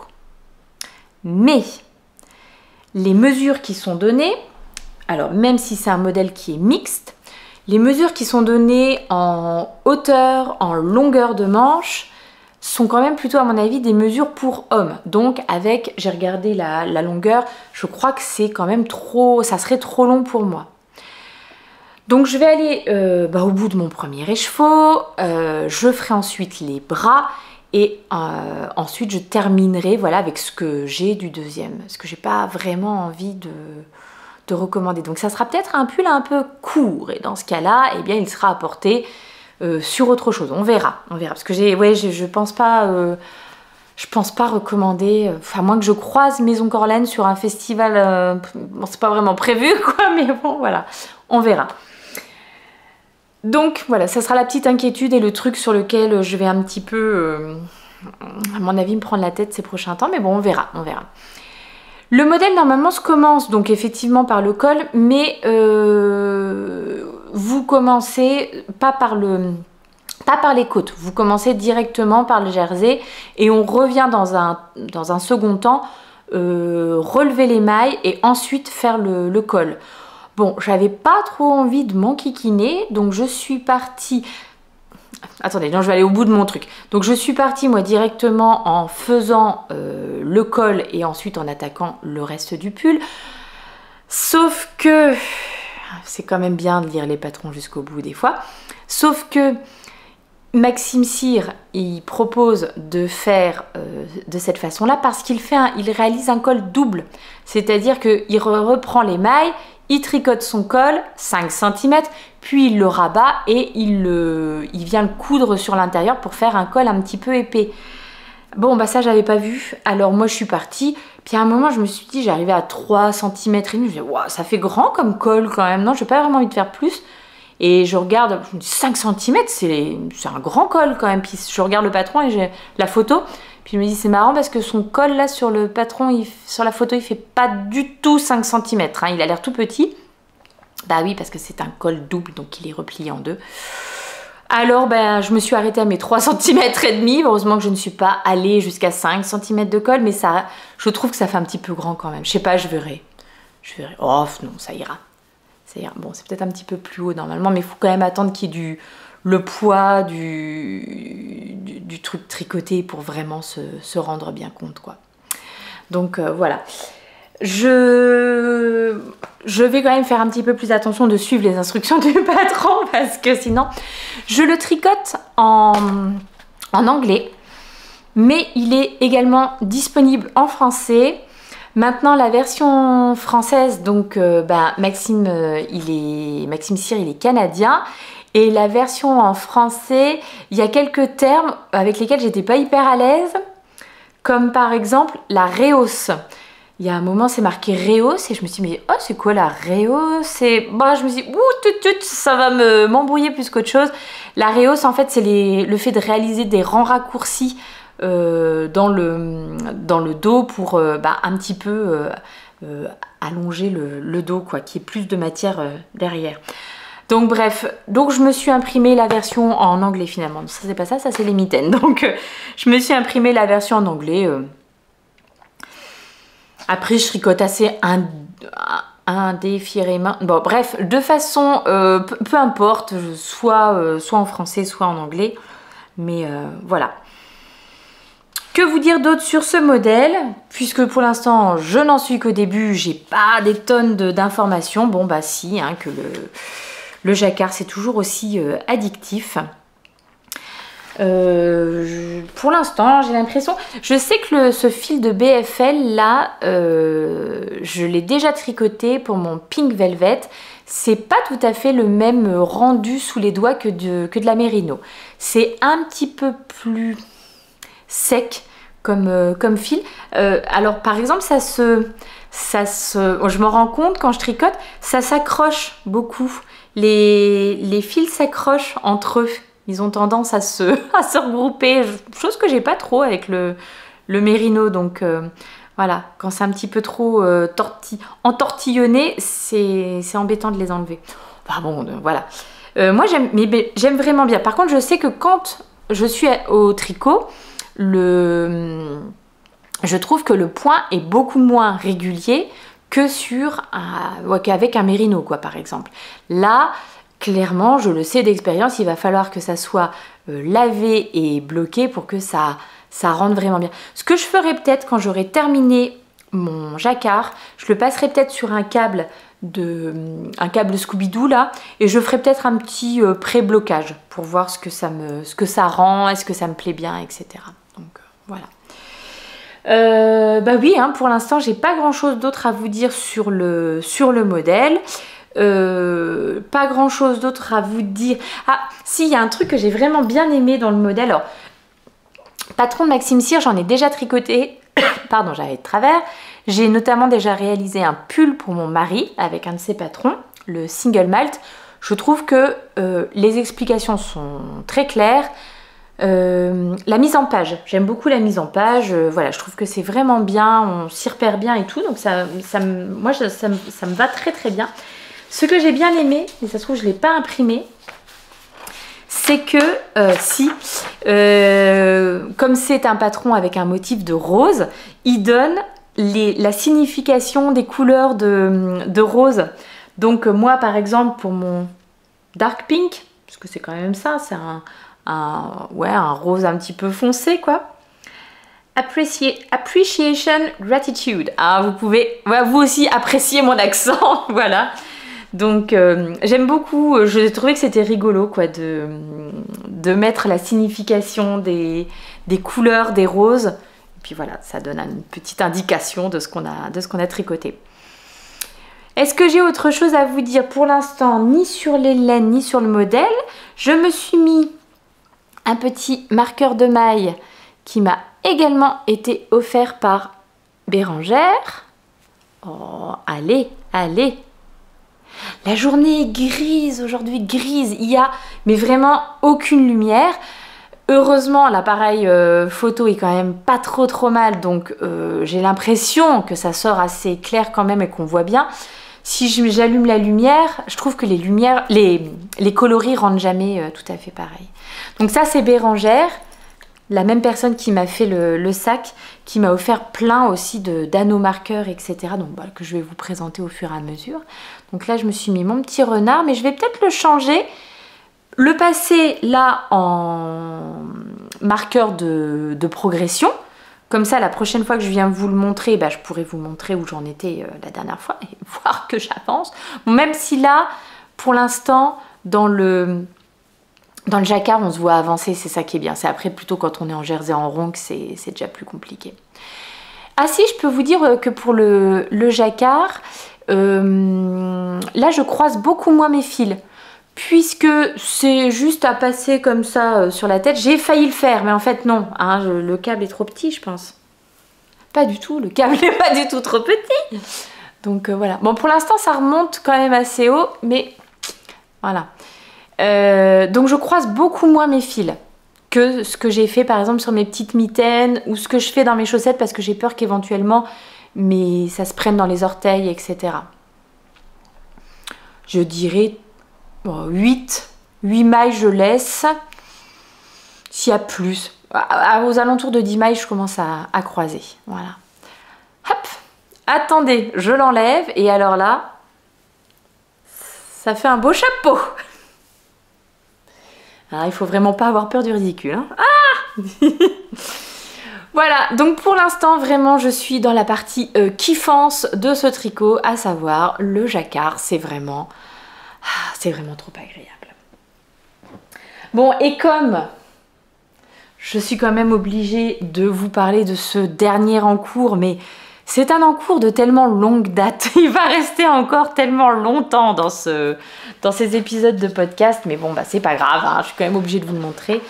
Mais les mesures qui sont données, alors même si c'est un modèle qui est mixte, les mesures qui sont données en hauteur, en longueur de manche, sont quand même plutôt à mon avis des mesures pour hommes. Donc avec, j'ai regardé la longueur, je crois que c'est quand même trop, ça serait trop long pour moi. Donc je vais aller au bout de mon premier écheveau, je ferai ensuite les bras et ensuite je terminerai voilà, avec ce que j'ai du deuxième, ce que j'ai pas vraiment envie de recommander. Donc ça sera peut-être un pull un peu court et dans ce cas-là, eh bien il sera apporté sur autre chose. On verra, parce que je pense pas recommander, à moins que je croise Maison Corlane sur un festival, bon c'est pas vraiment prévu quoi, mais bon voilà, on verra. Donc voilà, ça sera la petite inquiétude et le truc sur lequel je vais un petit peu, à mon avis, me prendre la tête ces prochains temps, mais bon, on verra. Le modèle normalement se commence donc effectivement par le col, mais vous commencez pas par les côtes, vous commencez directement par le jersey et on revient dans un second temps relever les mailles et ensuite faire le col. Bon, j'avais pas trop envie de m'enquiquiner, donc je suis partie... Attendez, non, je vais aller au bout de mon truc. Donc je suis partie, moi, directement en faisant le col et ensuite en attaquant le reste du pull. Sauf que... C'est quand même bien de lire les patrons jusqu'au bout des fois. Sauf que Maxime Cyr, il propose de faire de cette façon-là parce qu'il réalise un col double. C'est-à-dire qu'il reprend les mailles, il tricote son col, 5 cm, puis il le rabat et il vient le coudre sur l'intérieur pour faire un col un petit peu épais. Bon, bah ça, j'avais pas vu. Alors moi, je suis partie. Puis à un moment, je me suis dit, j'arrivais à 3 cm et demi. Je me dis, wow, ça fait grand comme col quand même. Non, j'ai pas vraiment envie de faire plus. Et je regarde, je me dis 5 cm, c'est un grand col quand même. Puis je regarde le patron et j'ai la photo. Puis je me dis, c'est marrant parce que son col là sur le patron, sur la photo, il fait pas du tout 5 cm. Hein. Il a l'air tout petit. Bah oui, parce que c'est un col double, donc il est replié en deux. Alors, ben, je me suis arrêtée à mes 3 cm et demi. Heureusement que je ne suis pas allée jusqu'à 5 cm de col, mais ça, je trouve que ça fait un petit peu grand quand même. Je sais pas, je verrai. Oh non, ça ira. Bon, c'est peut-être un petit peu plus haut normalement, mais il faut quand même attendre qu'il y ait le poids du truc tricoté pour vraiment se rendre bien compte, quoi. Donc voilà. Je vais quand même faire un petit peu plus attention de suivre les instructions du patron parce que sinon, je le tricote en anglais, mais il est également disponible en français. Maintenant, la version française, donc Maxime Cyr, il est canadien. Et la version en français, il y a quelques termes avec lesquels j'étais pas hyper à l'aise, comme par exemple la réhausse. Il y a un moment, c'est marqué réhausse et je me suis dit, mais oh, c'est quoi la réhausse? Je me suis dit, ça va m'embrouiller plus qu'autre chose. La réhausse, en fait, c'est le fait de réaliser des rangs raccourcis dans le dos pour un petit peu allonger le dos, quoi, qu'il y ait plus de matière derrière. Donc bref, je me suis imprimé la version en anglais finalement. Ça c'est pas ça, ça c'est les mitaines. Donc je me suis imprimé la version en anglais. Après je tricote assez un défiré main. Bon, bref, de façon, peu importe, soit en français, soit en anglais. Mais voilà. Que vous dire d'autre sur ce modèle? Puisque pour l'instant, je n'en suis qu'au début, j'ai pas des tonnes d'informations. Bon, bah si, hein, que le jacquard, c'est toujours aussi addictif. Pour l'instant, j'ai l'impression... Je sais que ce fil de BFL, là, je l'ai déjà tricoté pour mon Pink Velvet. C'est pas tout à fait le même rendu sous les doigts que de la Merino. C'est un petit peu plus sec comme fil. Alors, par exemple, je me rends compte quand je tricote, ça s'accroche beaucoup. Les fils s'accrochent entre eux. Ils ont tendance à se regrouper, chose que j'ai pas trop avec le Merino. Donc voilà, quand c'est un petit peu trop entortillonné, c'est embêtant de les enlever. Enfin bon, voilà. Moi j'aime vraiment bien. Par contre, je sais que quand je suis au tricot, je trouve que le point est beaucoup moins régulier que qu'avec un Merino, quoi, par exemple. Là, clairement, je le sais d'expérience, il va falloir que ça soit lavé et bloqué pour que ça rentre vraiment bien. Ce que je ferai peut-être quand j'aurai terminé mon jacquard, je le passerai peut-être sur un câble Scooby-Doo là, et je ferai peut-être un petit pré-blocage pour voir ce que ça rend, est-ce que ça me plaît bien, etc. Donc voilà. Bah oui, hein, pour l'instant, j'ai pas grand-chose d'autre à vous dire sur le modèle. Pas grand chose d'autre à vous dire. Ah si, il y a un truc que j'ai vraiment bien aimé dans le modèle. Alors, patron de Maxime Cyr, j'en ai déjà tricoté. Pardon, j'avais de travers. J'ai notamment déjà réalisé un pull pour mon mari avec un de ses patrons, le Single Malt. Je trouve que les explications sont très claires. La mise en page, j'aime beaucoup la mise en page. Voilà, je trouve que c'est vraiment bien, on s'y repère bien et tout. Donc moi, ça me va très très bien. Ce que j'ai bien aimé, et ça se trouve je ne l'ai pas imprimé, c'est que comme c'est un patron avec un motif de rose, il donne la signification des couleurs de rose. Donc moi par exemple pour mon dark pink, parce que c'est quand même ça, c'est un rose un petit peu foncé quoi. Appreciation, gratitude. Ah, vous pouvez vous aussi apprécier mon accent, voilà. Donc j'aime beaucoup, je trouvais que c'était rigolo quoi de mettre la signification des couleurs des roses. Et puis voilà, ça donne une petite indication de ce qu'on a tricoté. Est-ce que j'ai autre chose à vous dire? Pour l'instant, ni sur les laines, ni sur le modèle. Je me suis mis un petit marqueur de maille qui m'a également été offert par Bérangère. Oh, allez, allez! La journée est grise aujourd'hui, grise. Il y a mais vraiment aucune lumière. Heureusement, l'appareil photo est quand même pas trop mal. Donc j'ai l'impression que ça sort assez clair quand même et qu'on voit bien. Si j'allume la lumière, je trouve que les coloris rendent jamais tout à fait pareil. Donc ça c'est Bérangère. La même personne qui m'a fait le sac, qui m'a offert plein aussi d'anneaux marqueurs, etc. Donc voilà, que je vais vous présenter au fur et à mesure. Donc là, je me suis mis mon petit renard, mais je vais peut-être le changer. Le passer là en marqueur de progression. Comme ça, la prochaine fois que je viens vous le montrer, je pourrai vous montrer où j'en étais la dernière fois et voir que j'avance. Bon, même si là, pour l'instant, dans le jacquard, on se voit avancer, c'est ça qui est bien. C'est après plutôt quand on est en jersey en rond que c'est déjà plus compliqué. Ah si, je peux vous dire que pour le jacquard, là je croise beaucoup moins mes fils. Puisque c'est juste à passer comme ça sur la tête. J'ai failli le faire, mais en fait non. Hein, le câble est trop petit, je pense. Pas du tout, le câble n'est pas du tout trop petit. Donc voilà. Bon, pour l'instant, ça remonte quand même assez haut, mais voilà. Donc je croise beaucoup moins mes fils que ce que j'ai fait par exemple sur mes petites mitaines ou ce que je fais dans mes chaussettes parce que j'ai peur qu'éventuellement ça se prenne dans les orteils, etc. Je dirais 8 mailles je laisse. S'il y a plus, aux alentours de 10 mailles je commence à croiser. Voilà. Hop. Attendez, je l'enlève et alors là, ça fait un beau chapeau. Alors, il faut vraiment pas avoir peur du ridicule. Hein. Ah Voilà, donc pour l'instant, vraiment, je suis dans la partie kiffance de ce tricot, à savoir le jacquard. C'est vraiment trop agréable. Bon, et comme je suis quand même obligée de vous parler de ce dernier encours, mais c'est un encours de tellement longue date. Il va rester encore tellement longtemps dans ces épisodes de podcast, mais bon, bah c'est pas grave, hein, je suis quand même obligée de vous le montrer.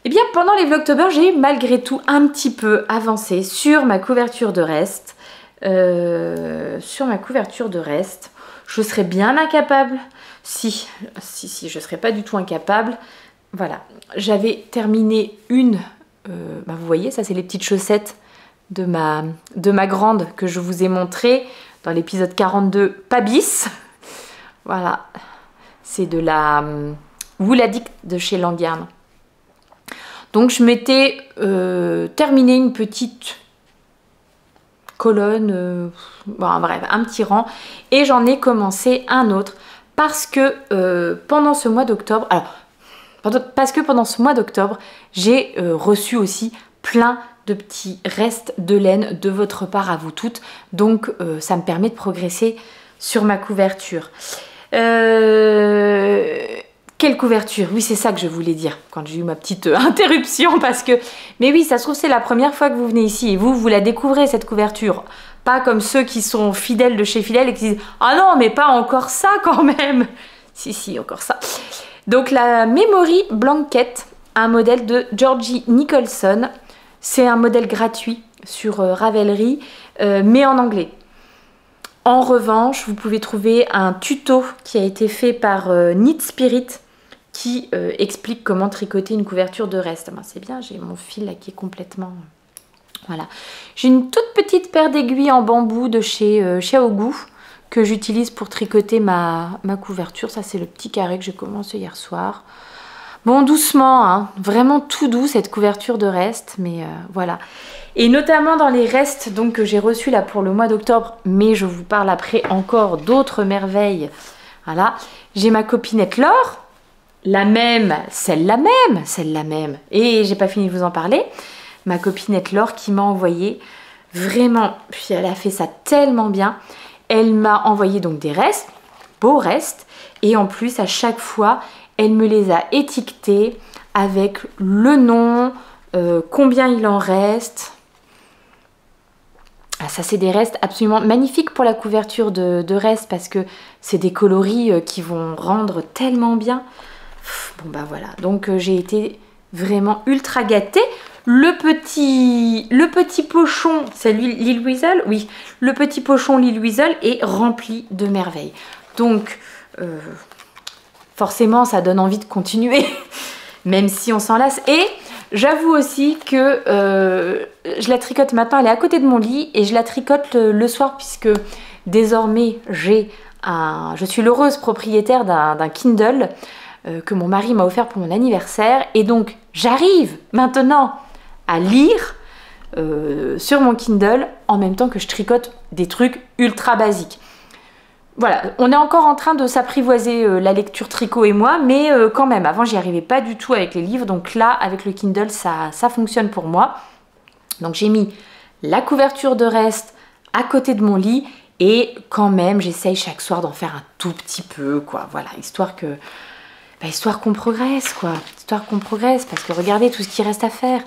Eh bien, pendant les Vlogtober, j'ai malgré tout un petit peu avancé sur ma couverture de reste. Je serais bien incapable. Si, je serais pas du tout incapable. Voilà, j'avais terminé une... vous voyez, ça c'est les petites chaussettes de ma grande que je vous ai montré dans l'épisode 42, pas bis. Voilà, c'est de la Wool Addict de chez Langarn. Donc je m'étais terminé une petite colonne, bref, un petit rang, et j'en ai commencé un autre parce que pendant ce mois d'octobre, j'ai reçu aussi plein de petits restes de laine de votre part à vous toutes, donc ça me permet de progresser sur ma couverture. Quelle couverture? Oui, c'est ça que je voulais dire quand j'ai eu ma petite interruption parce que... Mais oui, ça se trouve, c'est la première fois que vous venez ici et vous la découvrez, cette couverture. Pas comme ceux qui sont fidèles de chez Fidèle et qui disent « Ah non, mais pas encore ça quand même !» Si, encore ça. Donc la Memory Blanket, un modèle de Georgie Nicholson. C'est un modèle gratuit sur Ravelry, mais en anglais. En revanche, vous pouvez trouver un tuto qui a été fait par Knit Spirit qui explique comment tricoter une couverture de reste. Ben, c'est bien, j'ai mon fil là qui est complètement... Voilà. J'ai une toute petite paire d'aiguilles en bambou de chez Xiaogu que j'utilise pour tricoter ma couverture. Ça, c'est le petit carré que j'ai commencé hier soir. Bon, doucement, hein, vraiment tout doux cette couverture de reste, mais voilà. Et notamment dans les restes donc, que j'ai reçus là pour le mois d'octobre, mais je vous parle après encore d'autres merveilles. Voilà, j'ai ma copinette Laure, celle-là même, et j'ai pas fini de vous en parler. Ma copinette Laure qui m'a envoyé vraiment, puis elle a fait ça tellement bien. Elle m'a envoyé donc des restes, beaux restes, et en plus à chaque fois, elle me les a étiquetés avec le nom, combien il en reste. Ah, ça c'est des restes absolument magnifiques pour la couverture de reste parce que c'est des coloris qui vont rendre tellement bien. Bon bah voilà, donc j'ai été vraiment ultra gâtée. Le petit pochon, c'est Lille Weasel, oui, le petit pochon Lille Weasel est rempli de merveilles. Donc forcément ça donne envie de continuer, même si on s'en lasse. Et j'avoue aussi que je la tricote maintenant, elle est à côté de mon lit et je la tricote le soir puisque désormais je suis l'heureuse propriétaire d'un Kindle que mon mari m'a offert pour mon anniversaire et donc j'arrive maintenant à lire sur mon Kindle en même temps que je tricote des trucs ultra basiques. Voilà, on est encore en train de s'apprivoiser la lecture tricot et moi, mais quand même, avant j'y arrivais pas du tout avec les livres, donc là avec le Kindle ça fonctionne pour moi. Donc j'ai mis la couverture de reste à côté de mon lit et quand même j'essaye chaque soir d'en faire un tout petit peu, quoi, voilà, histoire qu'on progresse, quoi, histoire qu'on progresse, parce que regardez tout ce qu'il reste à faire.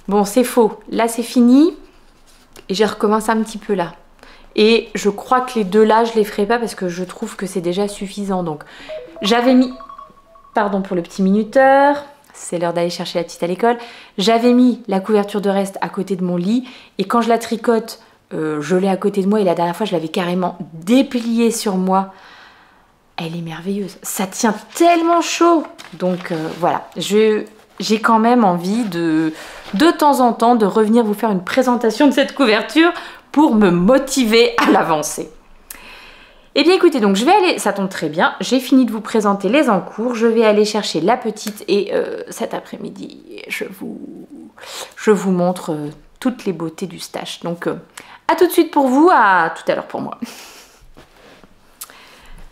Bon, c'est faux, là c'est fini et j'ai recommencé un petit peu là. Et je crois que les deux là, je les ferai pas parce que je trouve que c'est déjà suffisant. Donc, j'avais mis... Pardon pour le petit minuteur. C'est l'heure d'aller chercher la petite à l'école. J'avais mis la couverture de reste à côté de mon lit. Et quand je la tricote, je l'ai à côté de moi. Et la dernière fois, je l'avais carrément dépliée sur moi. Elle est merveilleuse. Ça tient tellement chaud. Donc, voilà. J'ai quand même envie de temps en temps, de revenir vous faire une présentation de cette couverture pour me motiver à l'avancer. Eh bien écoutez, donc je vais aller, ça tombe très bien, j'ai fini de vous présenter les encours, je vais aller chercher la petite et cet après-midi, je vous montre toutes les beautés du stash. Donc à tout de suite pour vous, à tout à l'heure pour moi.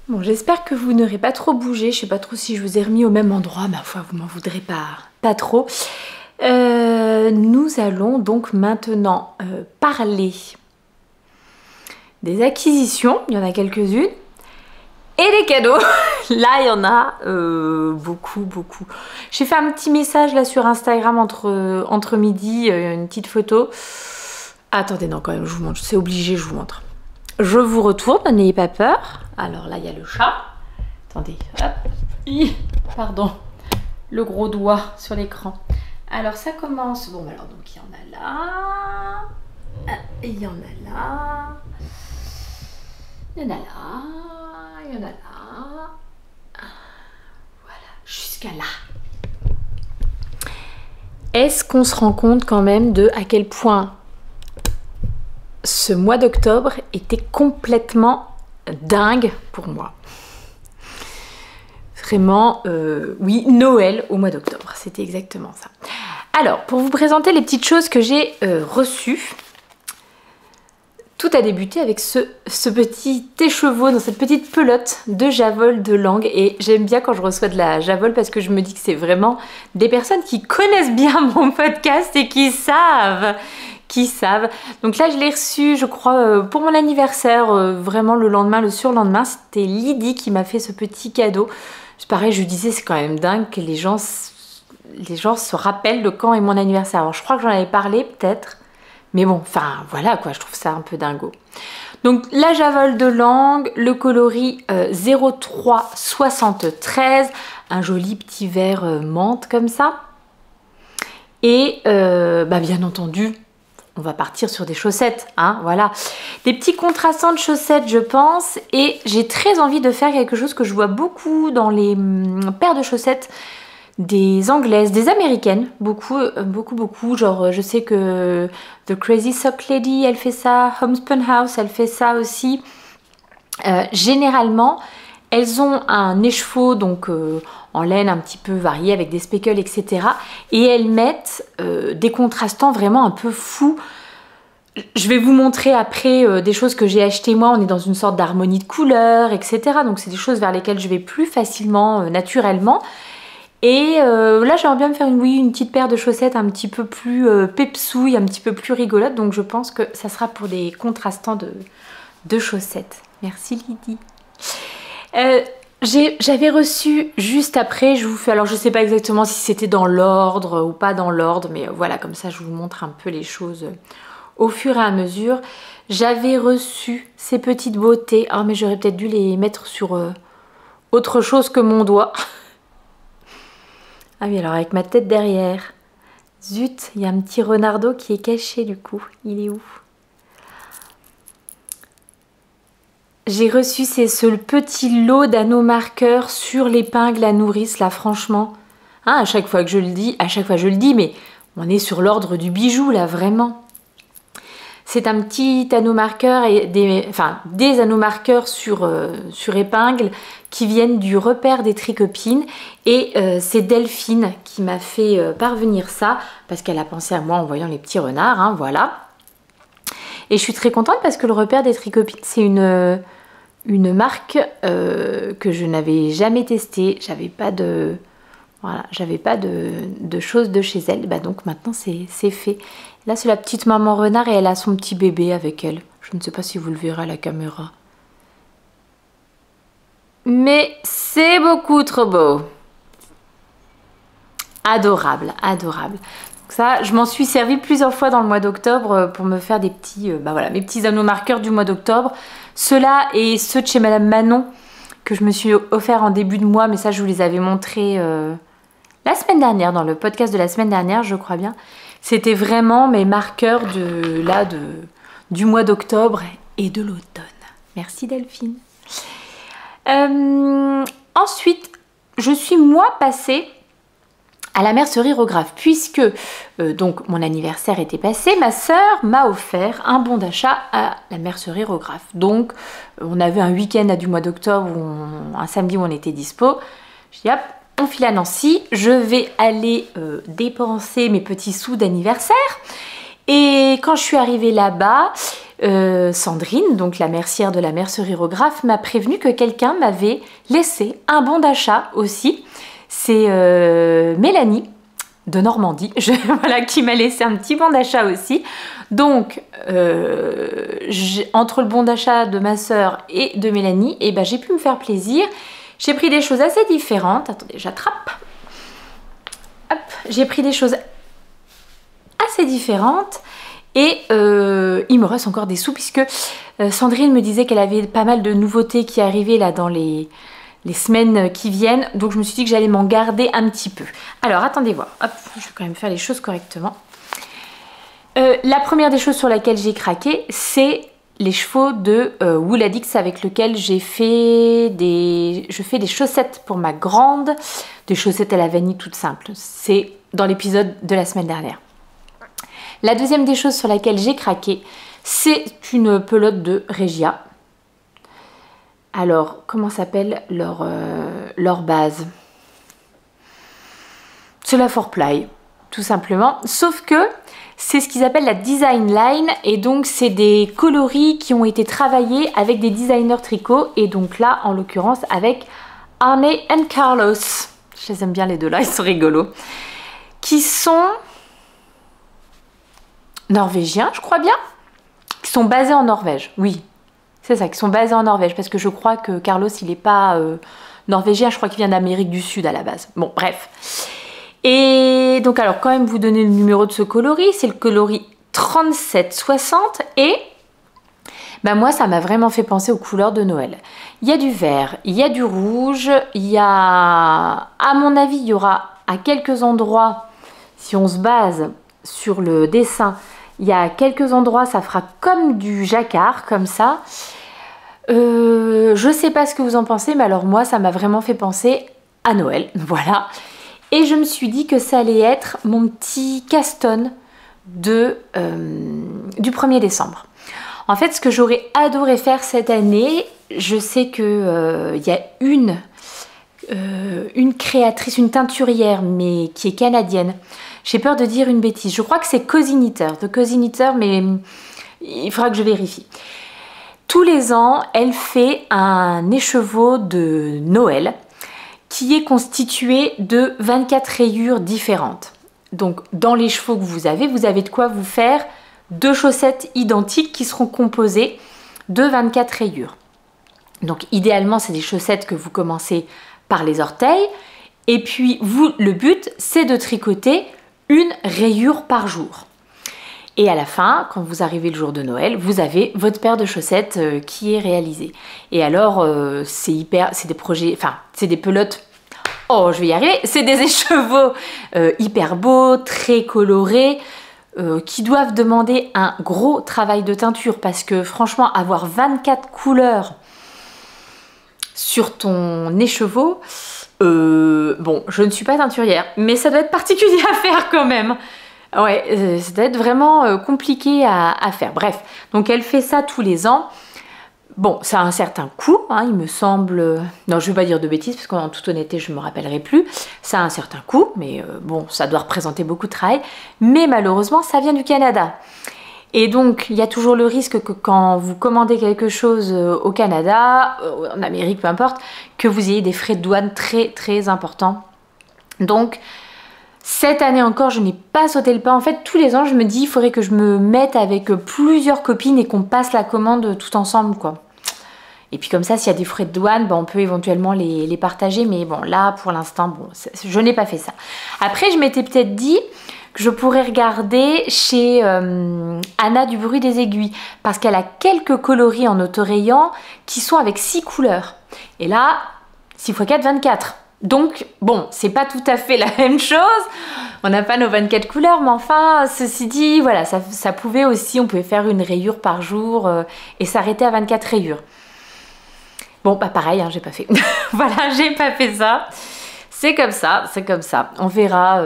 Bon, j'espère que vous n'aurez pas trop bougé. Je sais pas trop si je vous ai remis au même endroit. Ma foi, vous m'en voudrez pas trop. Nous allons donc maintenant parler des acquisitions. Il y en a quelques-unes. Et des cadeaux. Là, il y en a beaucoup. J'ai fait un petit message là sur Instagram entre midi, une petite photo. Attendez, non, quand même, je vous montre. C'est obligé, je vous montre. Je vous retourne, n'ayez pas peur. Alors là, il y a le chat. Attendez, hop. Pardon. Le gros doigt sur l'écran. Alors, ça commence... Bon, alors, donc, il y en a là. Et il y en a là. Il y en a là. Il y en a là. Voilà, jusqu'à là. Est-ce qu'on se rend compte quand même de à quel point ce mois d'octobre était complètement dingue pour moi. Vraiment, oui, Noël au mois d'octobre, c'était exactement ça. Alors, pour vous présenter les petites choses que j'ai reçues, tout a débuté avec ce petit écheveau dans cette petite pelote de Javol de Langue. Et j'aime bien quand je reçois de la Javol parce que je me dis que c'est vraiment des personnes qui connaissent bien mon podcast et qui savent. Donc là, je l'ai reçu, je crois, pour mon anniversaire, vraiment le lendemain, le surlendemain. C'était Lydie qui m'a fait ce petit cadeau. C'est pareil, je lui disais, c'est quand même dingue que les gens se rappellent de quand est mon anniversaire. Alors, je crois que j'en avais parlé, peut-être. Mais bon, enfin, voilà quoi, je trouve ça un peu dingo. Donc, la Javol de Langue, le coloris 0373, un joli petit vert menthe comme ça. Et, bien entendu, on va partir sur des chaussettes, hein, voilà. Des petits contrastants de chaussettes, je pense. Et j'ai très envie de faire quelque chose que je vois beaucoup dans les paires de chaussettes des anglaises, des américaines, beaucoup. Genre, je sais que The Crazy Sock Lady, elle fait ça. Homespun House, elle fait ça aussi. Généralement, elles ont un écheveau, donc en laine un petit peu varié avec des speckles, etc. Et elles mettent des contrastants vraiment un peu fous. Je vais vous montrer après des choses que j'ai achetées moi. On est dans une sorte d'harmonie de couleurs, etc. Donc c'est des choses vers lesquelles je vais plus facilement, naturellement. Et là j'aimerais bien me faire une petite paire de chaussettes un petit peu plus pepsouille, un petit peu plus rigolote. Donc je pense que ça sera pour des contrastants de chaussettes. Merci Lydie. J'avais reçu juste après, alors je sais pas exactement si c'était dans l'ordre ou pas dans l'ordre, mais voilà, comme ça je vous montre un peu les choses au fur et à mesure. J'avais reçu ces petites beautés, mais j'aurais peut-être dû les mettre sur autre chose que mon doigt. Ah oui, alors avec ma tête derrière. Zut, il y a un petit renardeau qui est caché du coup, il est où? J'ai reçu ce petit lot d'anneaux marqueurs sur l'épingle à nourrice, là franchement. À chaque fois que je le dis, mais on est sur l'ordre du bijou là, vraiment. C'est un petit anneau marqueur et des anneaux marqueurs sur épingle qui viennent du repère des tricopines. Et c'est Delphine qui m'a fait parvenir ça parce qu'elle a pensé à moi en voyant les petits renards, hein, voilà. Et je suis très contente parce que le repère des tricopines, c'est une marque que je n'avais jamais testée. J'avais pas de choses de chez elle. Donc maintenant c'est fait. Là c'est la petite maman renard et elle a son petit bébé avec elle. Je ne sais pas si vous le verrez à la caméra. Mais c'est beaucoup trop beau. Adorable, adorable. Donc ça, je m'en suis servi plusieurs fois dans le mois d'octobre pour me faire des petits, mes petits anneaux marqueurs du mois d'octobre. Ceux-là et ceux de chez Madame Manon que je me suis offert en début de mois, mais ça je vous les avais montrés la semaine dernière, dans le podcast de la semaine dernière, je crois bien. C'était vraiment mes marqueurs du mois d'octobre et de l'automne. Merci Delphine. Ensuite, je suis moi passée à la mercerie Rographe, puisque donc mon anniversaire était passé, ma sœur m'a offert un bon d'achat à la mercerie Rographe. Donc on avait un week-end du mois d'octobre, un samedi où on était dispo. Je dis hop, on file à Nancy, je vais aller dépenser mes petits sous d'anniversaire. Et Et quand je suis arrivée là-bas, Sandrine, donc la mercière de la mercerie Rographe, m'a prévenu que quelqu'un m'avait laissé un bon d'achat aussi. C'est Mélanie de Normandie, voilà, qui m'a laissé un petit bon d'achat aussi. Donc, entre le bon d'achat de ma sœur et de Mélanie, eh ben, j'ai pu me faire plaisir. J'ai pris des choses assez différentes. Attendez, j'attrape. Hop, j'ai pris des choses assez différentes. Et il me reste encore des sous puisque Sandrine me disait qu'elle avait pas mal de nouveautés qui arrivaient là dans les semaines qui viennent. Donc je me suis dit que j'allais m'en garder un petit peu. Alors attendez voir. Hop, je vais quand même faire les choses correctement. La première des choses sur laquelle j'ai craqué, c'est les chevaux de Wooladix avec lequel je fais des chaussettes pour ma grande. Des chaussettes à la vanille toutes simples. C'est dans l'épisode de la semaine dernière. La deuxième des choses sur laquelle j'ai craqué, c'est une pelote de Regia. Alors, comment s'appelle leur base? C'est la 4ply, tout simplement. Sauf que c'est ce qu'ils appellent la design line. Et donc, c'est des coloris qui ont été travaillés avec des designers tricot. Et donc là, en l'occurrence, avec Arne et Carlos. Je les aime bien les deux là, ils sont rigolos. Qui sont norvégiens, je crois bien. Qui sont basés en Norvège, oui. C'est ça, qui sont basés en Norvège. Parce que je crois que Carlos, il n'est pas norvégien. Je crois qu'il vient d'Amérique du Sud à la base. Bon, bref. Et donc, alors, quand même, vous donner le numéro de ce coloris. C'est le coloris 3760. Et ben, moi, ça m'a vraiment fait penser aux couleurs de Noël. Il y a du vert, il y a du rouge. Il y a, à mon avis, il y aura à quelques endroits, si on se base sur le dessin, il y a quelques endroits, ça fera comme du jacquard, comme ça. Je sais pas ce que vous en pensez, mais alors moi, ça m'a vraiment fait penser à Noël, voilà. Et je me suis dit que ça allait être mon petit caston du 1er décembre. En fait, ce que j'aurais adoré faire cette année, je sais qu'il y a une créatrice, une teinturière, mais qui est canadienne. J'ai peur de dire une bêtise. Je crois que c'est Cozy Knitter, de Cozy Knitter, mais il faudra que je vérifie. Tous les ans, elle fait un écheveau de Noël qui est constitué de 24 rayures différentes. Donc, dans les chevaux que vous avez de quoi vous faire 2 chaussettes identiques qui seront composées de 24 rayures. Donc, idéalement, c'est des chaussettes que vous commencez par les orteils. Et puis, le but, c'est de tricoter une rayure par jour. Et à la fin, quand vous arrivez le jour de Noël, vous avez votre paire de chaussettes qui est réalisée. Et alors, c'est des projets, enfin, c'est des pelotes. Oh, je vais y arriver. C'est des écheveaux hyper beaux, très colorés, qui doivent demander un gros travail de teinture parce que franchement, avoir 24 couleurs sur ton écheveau, bon, je ne suis pas teinturière, mais ça doit être particulier à faire quand même. Ouais, ça doit être vraiment compliqué à faire. Bref, donc elle fait ça tous les ans. Bon, ça a un certain coût, hein, il me semble... Non, je ne vais pas dire de bêtises, parce qu'en toute honnêteté, je ne me rappellerai plus. Ça a un certain coût, mais bon, ça doit représenter beaucoup de travail. Mais malheureusement, ça vient du Canada. Et donc, il y a toujours le risque que quand vous commandez quelque chose au Canada, en Amérique, peu importe, que vous ayez des frais de douane très, très importants. Donc, cette année encore, je n'ai pas sauté le pas. En fait, tous les ans, je me dis, il faudrait que je me mette avec plusieurs copines et qu'on passe la commande tout ensemble, quoi. Et puis comme ça, s'il y a des frais de douane, ben, on peut éventuellement les partager. Mais bon, là, pour l'instant, bon, je n'ai pas fait ça. Après, je m'étais peut-être dit que je pourrais regarder chez Anna du bruit des aiguilles. Parce qu'elle a quelques coloris en autorayant qui sont avec 6 couleurs. Et là, 6 x 4, 24. Donc, bon, c'est pas tout à fait la même chose. On n'a pas nos 24 couleurs, mais enfin, ceci dit, voilà, ça pouvait aussi, on pouvait faire une rayure par jour et s'arrêter à 24 rayures. Bon, bah pareil, hein, j'ai pas fait. Voilà, j'ai pas fait ça. C'est comme ça, c'est comme ça. On verra.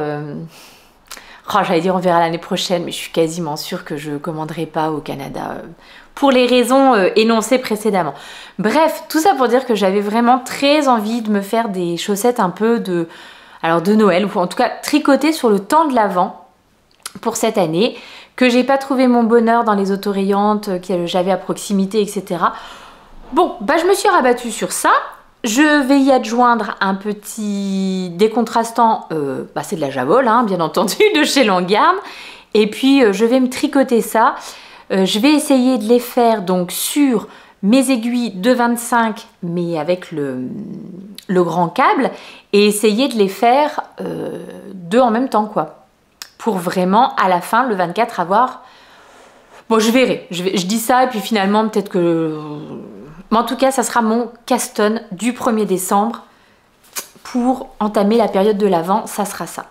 Oh, j'allais dire on verra l'année prochaine, mais je suis quasiment sûre que je commanderai pas au Canada pour les raisons énoncées précédemment. Bref, tout ça pour dire que j'avais vraiment très envie de me faire des chaussettes un peu de Noël, ou en tout cas tricoter sur le temps de l'Avent pour cette année, que j'ai pas trouvé mon bonheur dans les autorayantes que j'avais à proximité, etc. Bon, bah je me suis rabattue sur ça. Je vais y adjoindre un petit décontrastant, c'est de la Javol, hein, bien entendu, de chez Langarn. Et puis je vais me tricoter ça. Je vais essayer de les faire donc sur mes aiguilles de 25, mais avec le grand câble, et essayer de les faire deux en même temps, quoi. Pour vraiment, à la fin, le 24, avoir... Bon, je verrai. Je dis ça, et puis finalement, peut-être que... Mais en tout cas, ça sera mon Caston du 1er décembre pour entamer la période de l'Avent. Ça sera ça.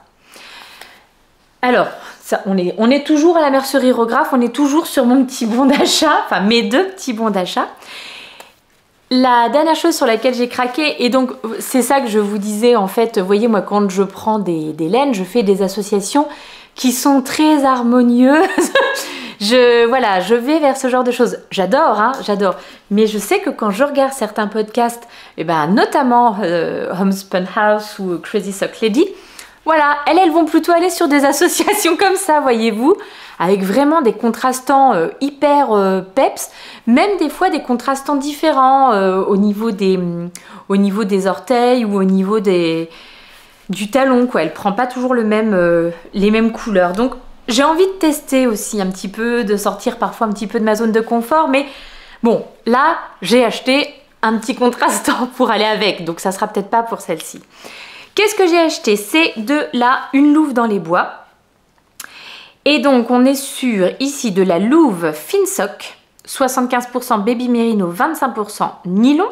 Alors, ça, on est toujours à la merceryrographe, on est toujours sur mon petit bon d'achat, enfin mes 2 petits bons d'achat. La dernière chose sur laquelle j'ai craqué, et donc c'est ça que je vous disais en fait, vous voyez moi quand je prends des laines, je fais des associations qui sont très harmonieuses. Voilà, je vais vers ce genre de choses. J'adore, hein, j'adore. Mais je sais que quand je regarde certains podcasts, notamment Homespun House ou Crazy Sock Lady, voilà, elles vont plutôt aller sur des associations comme ça, voyez-vous, avec vraiment des contrastants hyper peps, même des fois des contrastants différents au niveau des orteils ou au niveau du talon, quoi. Elle prend pas toujours les mêmes couleurs. Donc j'ai envie de tester aussi un petit peu, de sortir parfois un petit peu de ma zone de confort, mais bon, là, j'ai acheté un petit contrastant pour aller avec, donc ça sera peut-être pas pour celle-ci. Qu'est-ce que j'ai acheté? C'est une louve dans les bois. Et donc, on est sur ici de la louve Finsock, 75% baby merino, 25% nylon.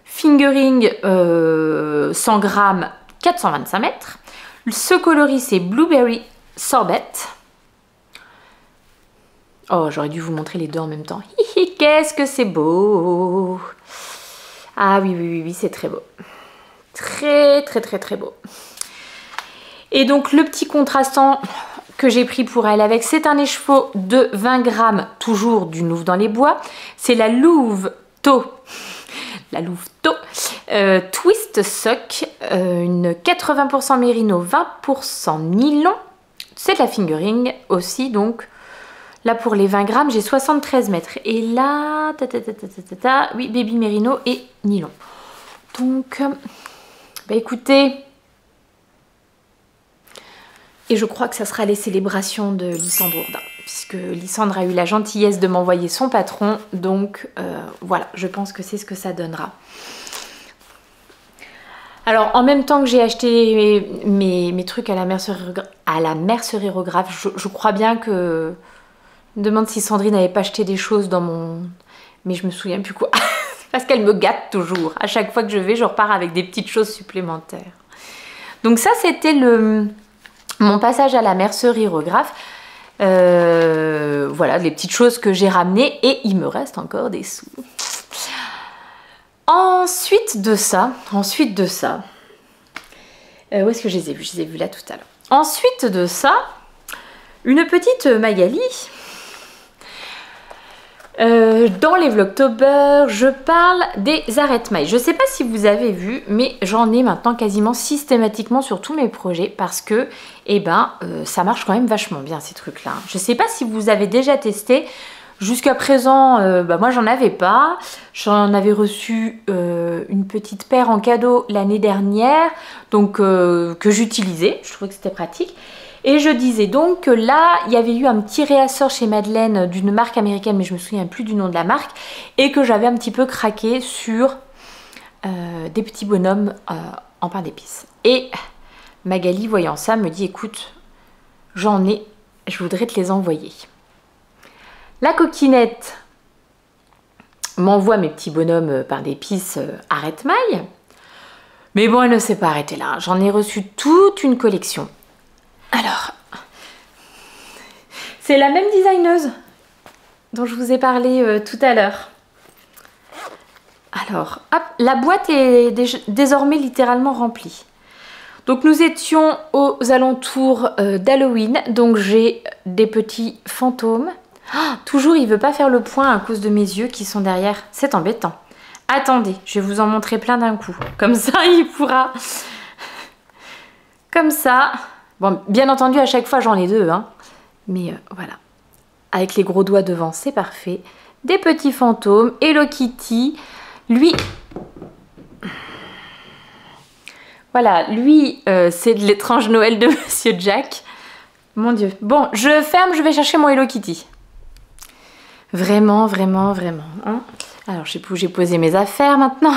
Fingering 100 grammes, 425 mètres. Ce coloris, c'est Blueberry Sorbet. Oh, j'aurais dû vous montrer les deux en même temps. Qu'est-ce que c'est beau! Ah oui, c'est très beau. Très beau. Et donc le petit contrastant que j'ai pris pour elle avec, c'est un écheveau de 20 grammes, toujours d'une louve dans les bois. C'est la louve To. La louve To Twist Sock, une 80% mérino, 20% nylon. C'est de la fingering aussi, donc là pour les 20 grammes, j'ai 73 mètres. Et là, oui, baby mérino et nylon. Donc... écoutez, et je crois que ça sera les célébrations de Lysandre Ourdin, puisque Lysandre a eu la gentillesse de m'envoyer son patron, donc voilà, je pense que c'est ce que ça donnera. Alors, en même temps que j'ai acheté mes trucs à la merceryrographe, je crois bien que... Je me demande si Sandrine n'avait pas acheté des choses dans mon... Mais je me souviens plus quoi. Parce qu'elle me gâte toujours. À chaque fois que je vais, je repars avec des petites choses supplémentaires. Donc ça, c'était mon passage à la merceryrographe. Voilà, les petites choses que j'ai ramenées. Et il me reste encore des sous. Ensuite de ça... où est-ce que je les ai vus? Je les ai vus là tout à l'heure. Ensuite de ça, une petite Magali... dans les Vlogtober, je parle des arrête-mailles. Je ne sais pas si vous avez vu, mais j'en ai maintenant quasiment systématiquement sur tous mes projets parce que ça marche quand même vachement bien ces trucs-là. Je ne sais pas si vous avez déjà testé. Jusqu'à présent, moi j'en avais pas. J'en avais reçu une petite paire en cadeau l'année dernière, donc que j'utilisais. Je trouvais que c'était pratique. Et je disais donc que là, il y avait eu un petit réassort chez Madeleine d'une marque américaine, mais je me souviens plus du nom de la marque, et que j'avais un petit peu craqué sur des petits bonhommes en pain d'épices. Et Magali, voyant ça, me dit, écoute, j'en ai, je voudrais te les envoyer. La coquinette m'envoie mes petits bonhommes pain d'épices arrête-maille, mais bon, elle ne s'est pas arrêtée là. J'en ai reçu toute une collection. Alors, c'est la même designeuse dont je vous ai parlé tout à l'heure. Alors, hop, la boîte est désormais littéralement remplie. Donc nous étions aux alentours d'Halloween, donc j'ai des petits fantômes. Ah, toujours il veut pas faire le point à cause de mes yeux qui sont derrière, c'est embêtant. Attendez, je vais vous en montrer plein d'un coup. Comme ça, il pourra... Comme ça... Bon, bien entendu, à chaque fois, j'en ai deux, hein. Mais voilà. avec les gros doigts devant, c'est parfait. Des petits fantômes, Hello Kitty. Lui, voilà, lui, c'est de l'étrange Noël de Monsieur Jack. Mon Dieu. Bon, je ferme, je vais chercher mon Hello Kitty. Vraiment, vraiment, vraiment. Hein. Alors, je sais plus où j'ai posé mes affaires maintenant.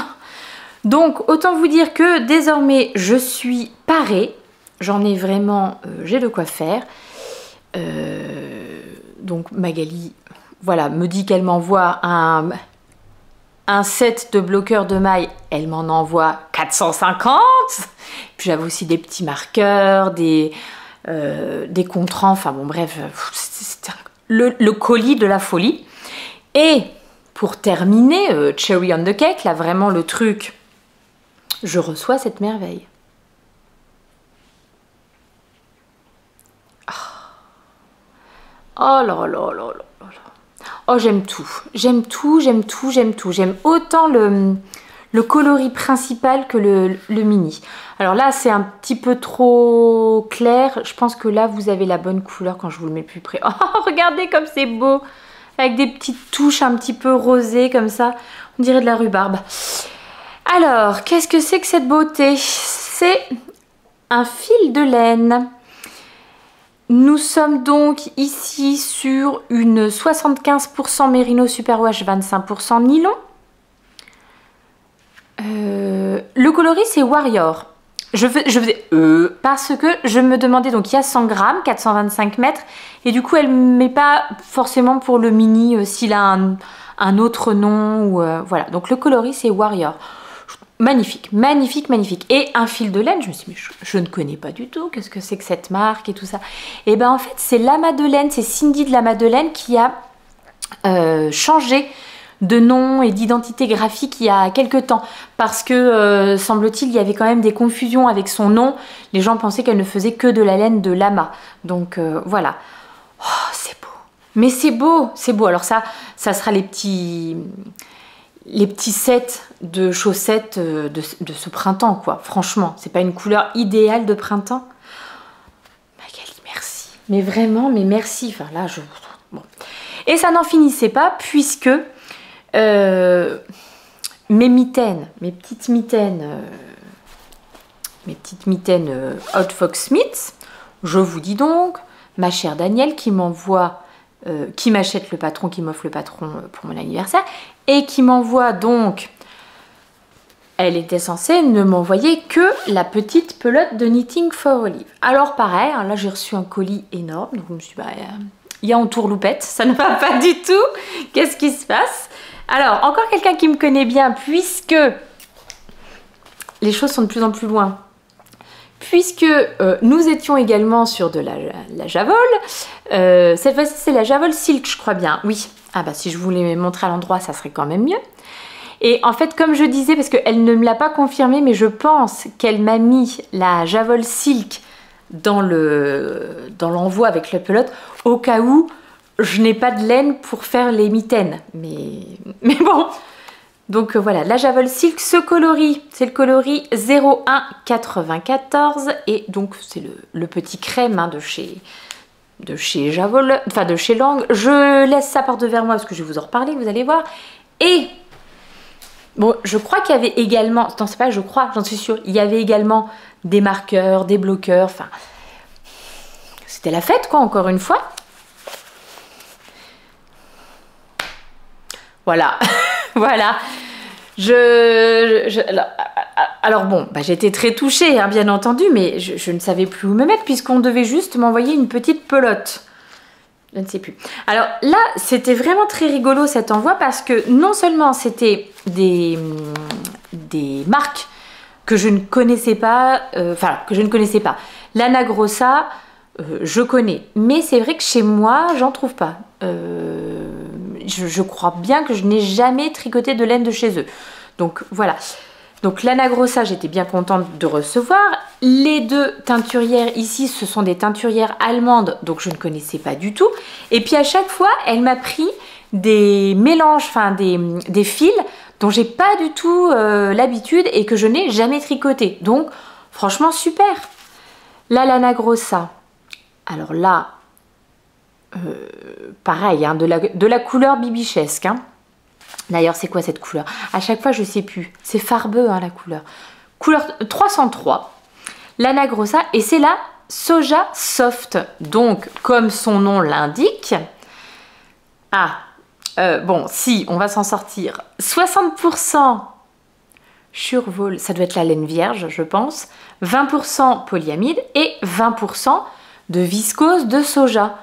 Donc, autant vous dire que désormais, je suis parée. J'en ai vraiment, j'ai de quoi faire. Donc, Magali, voilà, me dit qu'elle m'envoie un set de bloqueurs de mailles. Elle m'en envoie 450. Puis j'avais aussi des petits marqueurs, des contrans. Enfin bon, bref, c'était le colis de la folie. Et pour terminer, cherry on the cake, là vraiment le truc, je reçois cette merveille. Oh là là là là là. Oh, j'aime tout. J'aime tout, j'aime tout, j'aime tout. J'aime autant le coloris principal que le mini. Alors là, c'est un petit peu trop clair. Je pense que là, vous avez la bonne couleur quand je vous le mets plus près. Oh, regardez comme c'est beau. Avec des petites touches un petit peu rosées comme ça. On dirait de la rhubarbe. Alors, qu'est-ce que c'est que cette beauté? C'est un fil de laine. Nous sommes donc ici sur une 75% Merino Superwash, 25% nylon. Le coloris c'est Warrior. Je faisais parce que je me demandais, donc il y a 100 grammes, 425 mètres, et du coup elle ne met pas forcément pour le mini s'il a un autre nom, ou voilà. Donc le coloris c'est Warrior. Magnifique, magnifique, magnifique. Et un fil de laine, je me suis dit, mais je ne connais pas du tout, qu'est-ce que c'est que cette marque et tout ça. Et bien en fait, c'est La Madeleine, c'est Cindy de La Madeleine qui a changé de nom et d'identité graphique il y a quelques temps. Parce que, semble-t-il, il y avait quand même des confusions avec son nom. Les gens pensaient qu'elle ne faisait que de la laine de lama. Donc voilà. Oh, c'est beau. Mais c'est beau, c'est beau. Alors ça sera les petits sets de chaussettes de ce printemps, quoi. Franchement, c'est pas une couleur idéale de printemps. Magali, merci. Mais vraiment, mais merci. Enfin là, bon. Et ça n'en finissait pas puisque mes mitaines, mes petites mitaines Hot Fox Smith, je vous dis donc, ma chère Danielle qui m'envoie qui m'achète le patron, qui m'offre le patron pour mon anniversaire, et qui m'envoie donc, elle était censée ne m'envoyer que la petite pelote de Knitting for Olive. Alors pareil, hein, là j'ai reçu un colis énorme, donc je me suis dit, bah, il y a entourloupette, ça ne va pas du tout, qu'est-ce qui se passe? Alors, encore quelqu'un qui me connaît bien, puisque les choses sont de plus en plus loin. Puisque nous étions également sur de la Javol, cette fois-ci c'est la Javol Silk, je crois bien, oui. Ah bah si je vous les montrais à l'endroit, ça serait quand même mieux. Et en fait, comme je disais, parce qu'elle ne me l'a pas confirmé, mais je pense qu'elle m'a mis la Javol Silk dans l'envoi avec la pelote, au cas où je n'ai pas de laine pour faire les mitaines. Mais bon. Donc voilà, la Javol Silk, ce coloris, c'est le coloris 0194 et donc c'est le petit crème hein, de chez Javol, enfin de chez Lang. Je laisse ça par devers moi parce que je vais vous en reparler, vous allez voir. Et bon, je crois qu'il y avait également, non c'est pas je crois, j'en suis sûre, il y avait également des marqueurs, des bloqueurs, enfin c'était la fête quoi, encore une fois. Voilà, voilà. Alors bon, bah, j'étais très touchée, hein, bien entendu, mais je ne savais plus où me mettre puisqu'on devait juste m'envoyer une petite pelote. Je ne sais plus. Alors là, c'était vraiment très rigolo cet envoi parce que non seulement c'était des marques que je ne connaissais pas, Lana Grossa, je connais, mais c'est vrai que chez moi, j'en trouve pas. Je crois bien que je n'ai jamais tricoté de laine de chez eux. Donc voilà. Donc Lana Grossa, j'étais bien contente de recevoir. Les deux teinturières ici, ce sont des teinturières allemandes, donc je ne connaissais pas du tout. Et puis à chaque fois, elle m'a pris des mélanges, enfin des fils dont j'ai pas du tout l'habitude et que je n'ai jamais tricoté. Donc franchement super. La Lana Grossa. Alors là, pareil, hein, de la couleur bibichesque. Hein. D'ailleurs, c'est quoi cette couleur? À chaque fois, je sais plus. C'est farbeux, hein, la couleur. Couleur 303, Lana Grossa, et c'est la Soja Soft. Donc, comme son nom l'indique, bon, si, on va s'en sortir. 60% survol, ça doit être la laine vierge, je pense. 20% polyamide et 20% de viscose de soja.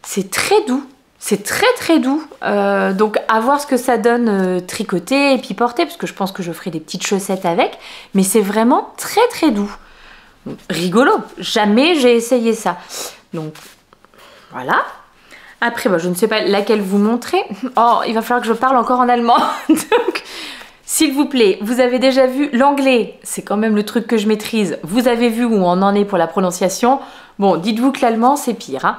C'est très doux. C'est très doux. Donc, à voir ce que ça donne tricoter et puis porter, parce que je pense que je ferai des petites chaussettes avec. Mais c'est vraiment très doux. Rigolo. Jamais j'ai essayé ça. Donc, voilà. Après, je ne sais pas laquelle vous montrer. Oh, il va falloir que je parle encore en allemand. Donc, s'il vous plaît, vous avez déjà vu l'anglais. C'est quand même le truc que je maîtrise. Vous avez vu où on en est pour la prononciation. Bon, dites-vous que l'allemand, c'est pire. Hein.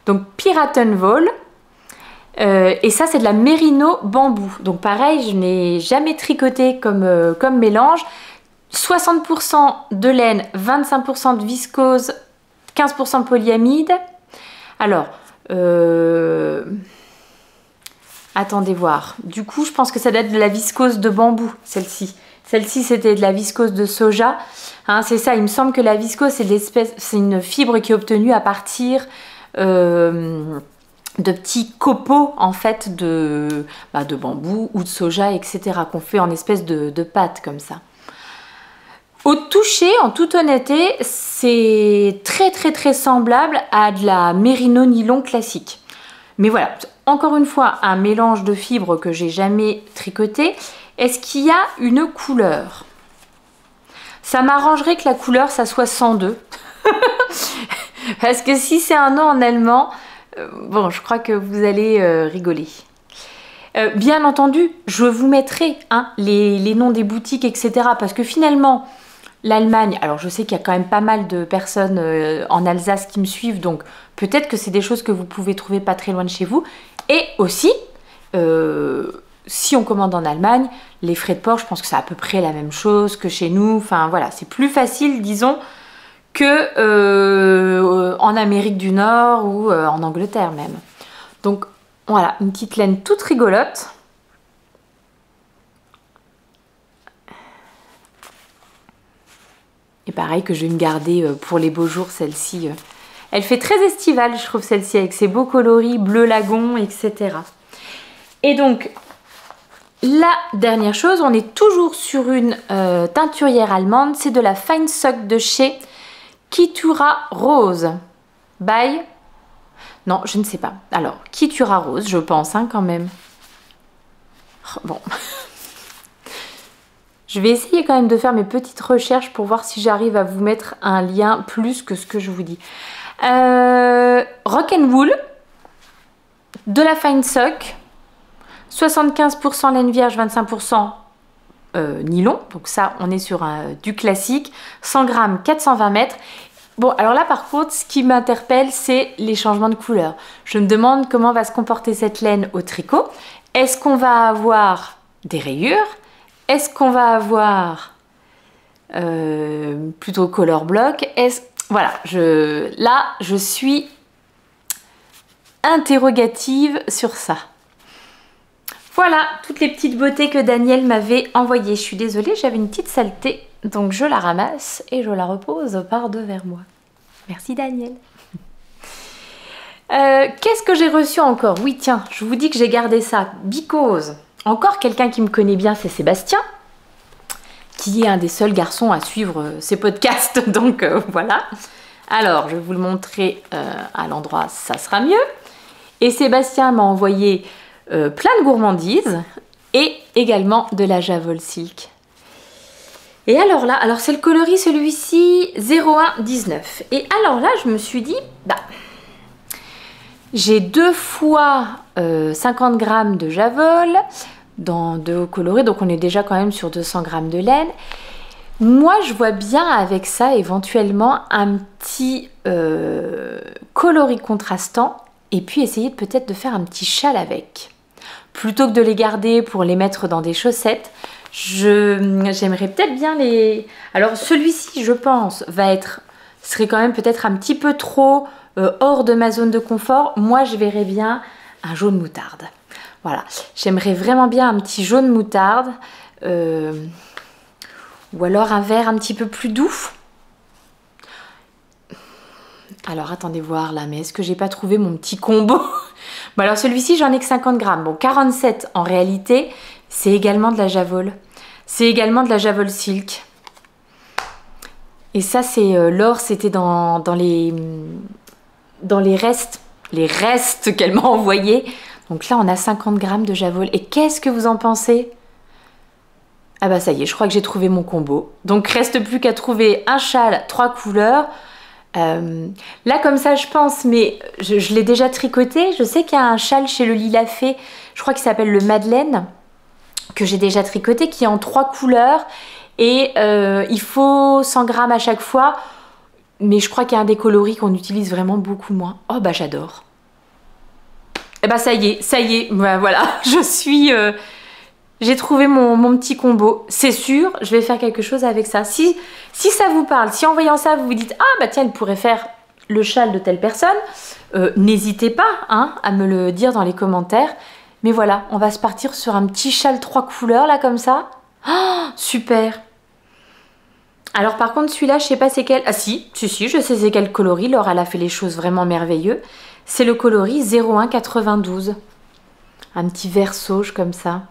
Donc, Piratenwolle. Et ça, c'est de la mérino bambou. Donc, pareil, je n'ai jamais tricoté comme mélange. 60% de laine, 25% de viscose, 15% de polyamide. Alors... attendez voir. Du coup, je pense que ça doit être de la viscose de bambou, celle-ci. Celle-ci, c'était de la viscose de soja. Hein, c'est ça, il me semble que la viscose, c'est une fibre qui est obtenue à partir de petits copeaux, en fait, de bambou ou de soja, etc. Qu'on fait en espèce de pâte, comme ça. Au toucher, en toute honnêteté, c'est très semblable à de la mérino nylon classique. Mais voilà, encore une fois, un mélange de fibres que j'ai jamais tricoté. Est-ce qu'il y a une couleur? Ça m'arrangerait que la couleur, ça soit 102. Parce que si c'est un nom en allemand, bon, je crois que vous allez rigoler. Bien entendu, je vous mettrai hein, les noms des boutiques, etc. Parce que finalement... L'Allemagne, alors je sais qu'il y a quand même pas mal de personnes en Alsace qui me suivent, donc peut-être que c'est des choses que vous pouvez trouver pas très loin de chez vous. Et aussi, si on commande en Allemagne, les frais de port, je pense que c'est à peu près la même chose que chez nous. Enfin voilà, c'est plus facile, disons, que en Amérique du Nord ou en Angleterre même. Donc voilà, une petite laine toute rigolote. Et pareil que je vais me garder pour les beaux jours, celle-ci. Elle fait très estivale, je trouve, celle-ci, avec ses beaux coloris, bleu lagon, etc. Et donc, la dernière chose, on est toujours sur une teinturière allemande. C'est de la Fine Sock de chez Kitura Rose. By... Non, je ne sais pas. Alors, Kitura Rose, je pense, hein, quand même. Oh, bon... Je vais essayer quand même de faire mes petites recherches pour voir si j'arrive à vous mettre un lien plus que ce que je vous dis. Rock'n'Wool, de la Fine Sock, 75% laine vierge, 25% nylon. Donc ça, on est sur du classique. 100 grammes, 420 mètres. Bon, alors là, par contre, ce qui m'interpelle, c'est les changements de couleur. Je me demande comment va se comporter cette laine au tricot. Est-ce qu'on va avoir des rayures ? Est-ce qu'on va avoir plutôt color block? Voilà, là, je suis interrogative sur ça. Voilà, toutes les petites beautés que Daniel m'avait envoyées. Je suis désolée, j'avais une petite saleté, donc je la ramasse et je la repose par-devers moi. Merci Daniel. Qu'est-ce que j'ai reçu encore? Oui, tiens, je vous dis que j'ai gardé ça. Because... Encore quelqu'un qui me connaît bien, c'est Sébastien, qui est un des seuls garçons à suivre ces podcasts, donc voilà. Alors, je vais vous le montrer à l'endroit, ça sera mieux. Et Sébastien m'a envoyé plein de gourmandises et également de la Javol Silk. Et alors là, alors c'est le coloris celui-ci 0119. Et alors là, je me suis dit, j'ai 2 fois 50 grammes de Javol dans 2 coloris, donc on est déjà quand même sur 200 grammes de laine. Moi, je vois bien avec ça éventuellement un petit coloris contrastant et puis essayer peut-être de faire un petit châle avec. Plutôt que de les garder pour les mettre dans des chaussettes, j'aimerais peut-être bien les... Alors celui-ci, je pense, serait quand même peut-être un petit peu trop hors de ma zone de confort, moi je verrais bien un jaune moutarde. Voilà, j'aimerais vraiment bien un petit jaune moutarde ou alors un vert un petit peu plus doux. Alors attendez voir là, mais est-ce que j'ai pas trouvé mon petit combo? Bon alors celui-ci j'en ai que 50 grammes, bon 47 en réalité, c'est également de la Javol. C'est également de la Javol Silk. Et ça c'est l'or, c'était dans les restes qu'elle m'a envoyés. Donc là on a 50 grammes de Javol. Et qu'est-ce que vous en pensez? Ah bah ça y est, je crois que j'ai trouvé mon combo. Donc reste plus qu'à trouver un châle 3 couleurs. Là comme ça je pense, mais je l'ai déjà tricoté. Je sais qu'il y a un châle chez le Lila Fée, je crois qu'il s'appelle le Madeleine, que j'ai déjà tricoté, qui est en 3 couleurs. Et il faut 100 grammes à chaque fois. Mais je crois qu'il y a un des coloris qu'on utilise vraiment beaucoup moins. Oh bah j'adore. Et bah ça y est, bah, voilà, j'ai trouvé mon petit combo. C'est sûr, je vais faire quelque chose avec ça. Si ça vous parle, si en voyant ça, vous vous dites « Ah bah tiens, elle pourrait faire le châle de telle personne », n'hésitez pas hein, à me le dire dans les commentaires. Mais voilà, on va se partir sur un petit châle 3 couleurs, là, comme ça. Oh, super! Alors par contre, celui-là, je sais pas c'est quel... Ah si, je sais c'est quel coloris. Laure, elle a fait les choses vraiment merveilleux. C'est le coloris 0192. Un petit vert sauge comme ça.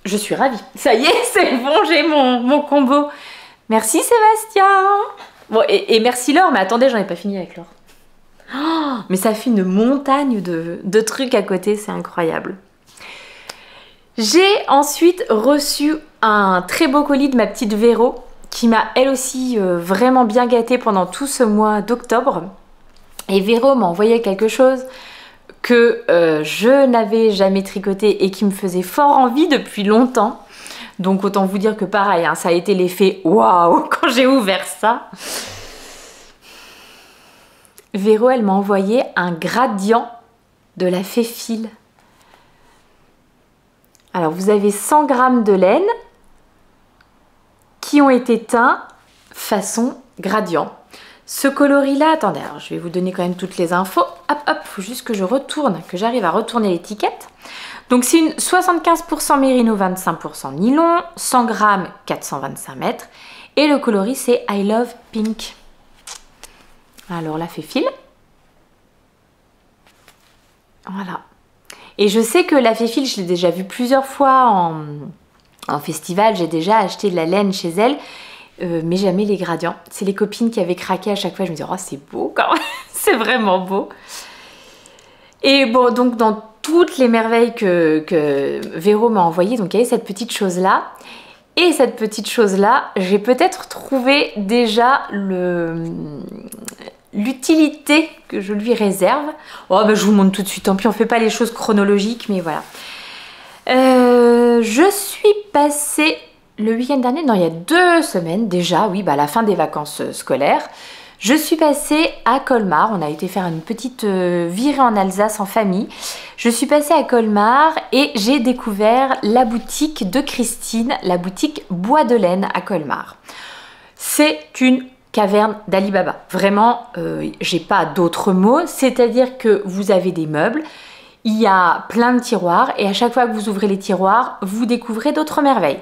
Je suis ravie. Ça y est, c'est bon, j'ai mon combo. Merci Sébastien. Bon, et merci Laure, mais attendez, j'en ai pas fini avec Laure. Oh, mais ça fait une montagne de trucs à côté, c'est incroyable. J'ai ensuite reçu un très beau colis de ma petite Véro, qui m'a elle aussi vraiment bien gâtée pendant tout ce mois d'octobre. Et Véro m'a envoyé quelque chose que je n'avais jamais tricoté et qui me faisait fort envie depuis longtemps. Donc autant vous dire que pareil, hein, ça a été l'effet waouh quand j'ai ouvert ça. Véro, elle m'a envoyé un gradient de la Fée-Fil. Alors vous avez 100 grammes de laine qui ont été teints façon gradient. Ce coloris-là, attendez, alors je vais vous donner quand même toutes les infos. Hop, hop, il faut juste que je retourne, que j'arrive à retourner l'étiquette. Donc c'est une 75% mérino, 25% nylon, 100 grammes, 425 mètres. Et le coloris, c'est I Love Pink. Alors la Fée-Fil. Voilà. Et je sais que la Fée-Fil, je l'ai déjà vue plusieurs fois en festival. J'ai déjà acheté de la laine chez elle. Mais jamais les gradients. C'est les copines qui avaient craqué à chaque fois. Je me disais, oh c'est beau quand même, c'est vraiment beau. Et bon, donc dans toutes les merveilles que Véro m'a envoyées, donc il y avait cette petite chose-là. Et cette petite chose-là, j'ai peut-être trouvé déjà l'utilité que je lui réserve. Oh ben je vous montre tout de suite, tant pis on fait pas les choses chronologiques, mais voilà. Je suis passée... Le week-end dernier, non, il y a 2 semaines déjà, oui, bah à la fin des vacances scolaires, je suis passée à Colmar. On a été faire une petite virée en Alsace en famille. Je suis passée à Colmar et j'ai découvert la boutique de Christine, la boutique Bois de Laine à Colmar. C'est une caverne d'Ali Baba. Vraiment, j'ai pas d'autres mots, c'est-à-dire que vous avez des meubles, il y a plein de tiroirs et à chaque fois que vous ouvrez les tiroirs, vous découvrez d'autres merveilles.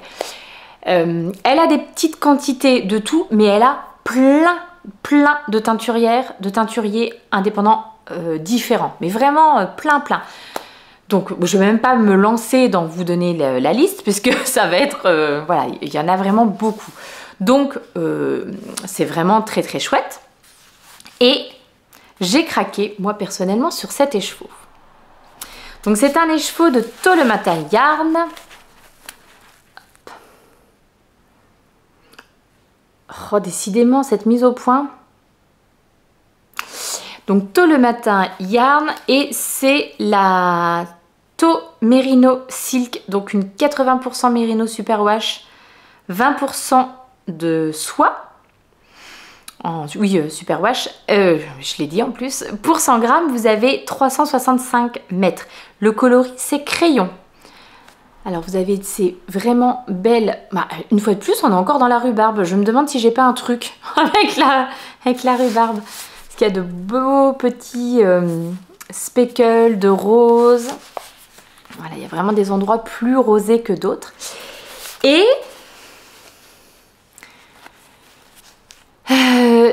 Elle a des petites quantités de tout, mais elle a plein de teinturiers indépendants différents. Mais vraiment plein. Donc je ne vais même pas me lancer dans vous donner la liste, puisque ça va être... voilà, il y en a vraiment beaucoup. Donc c'est vraiment très chouette. Et j'ai craqué, moi personnellement, sur cet écheveau. Donc c'est un écheveau de Tolematin Yarn. Oh, décidément, cette mise au point. Donc, tôt le matin, yarn. Et c'est la Tau Merino Silk. Donc, une 80% Merino Superwash. 20% de soie. Oui, Superwash. Je l'ai dit en plus. Pour 100 grammes, vous avez 365 mètres. Le coloris, c'est crayon. Alors vous avez ces vraiment belles... Bah, une fois de plus, on est encore dans la rhubarbe. Je me demande si j'ai pas un truc avec la rhubarbe. Parce qu'il y a de beaux petits speckles de rose. Voilà, il y a vraiment des endroits plus rosés que d'autres. Et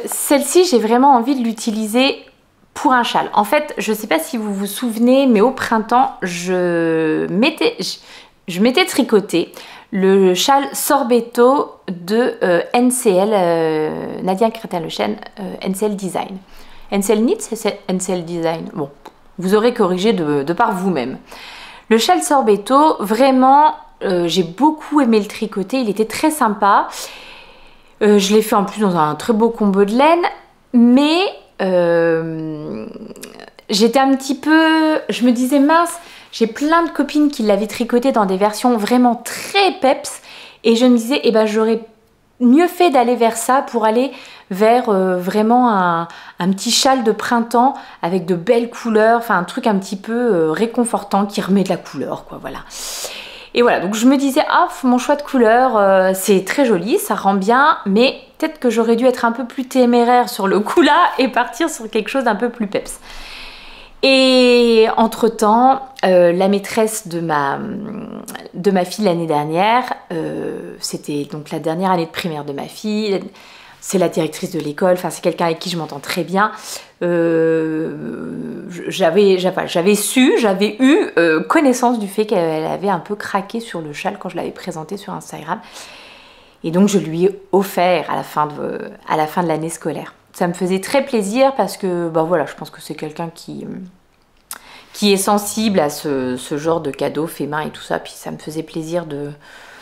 celle-ci, j'ai vraiment envie de l'utiliser pour un châle. En fait, je ne sais pas si vous vous souvenez, mais au printemps, je m'étais tricoté le châle Sorbetto de NCL, Nadia Crétin-Le Chêne, NCL Design. NCL Knit, c'est NCL Design. Bon, vous aurez corrigé de par vous-même. Le châle Sorbetto, vraiment, j'ai beaucoup aimé le tricoter. Il était très sympa. Je l'ai fait en plus dans un très beau combo de laine, mais j'étais un petit peu... Je me disais, mince, j'ai plein de copines qui l'avaient tricoté dans des versions vraiment très peps, et je me disais, eh ben, j'aurais mieux fait d'aller vers ça pour aller vers vraiment un petit châle de printemps avec de belles couleurs, enfin un truc un petit peu réconfortant qui remet de la couleur, quoi, voilà. Et voilà, donc je me disais, ah, mon choix de couleur, c'est très joli, ça rend bien, mais peut-être que j'aurais dû être un peu plus téméraire sur le coup là et partir sur quelque chose d'un peu plus peps. Et entre-temps, la maîtresse de ma fille l'année dernière, c'était donc la dernière année de primaire de ma fille, c'est la directrice de l'école, enfin c'est quelqu'un avec qui je m'entends très bien. J'avais eu connaissance du fait qu'elle avait un peu craqué sur le châle quand je l'avais présenté sur Instagram. Et donc je lui ai offert à la fin de l'année scolaire. Ça me faisait très plaisir parce que ben voilà, je pense que c'est quelqu'un qui est sensible à ce genre de cadeaux fait main et tout ça. Puis ça me faisait plaisir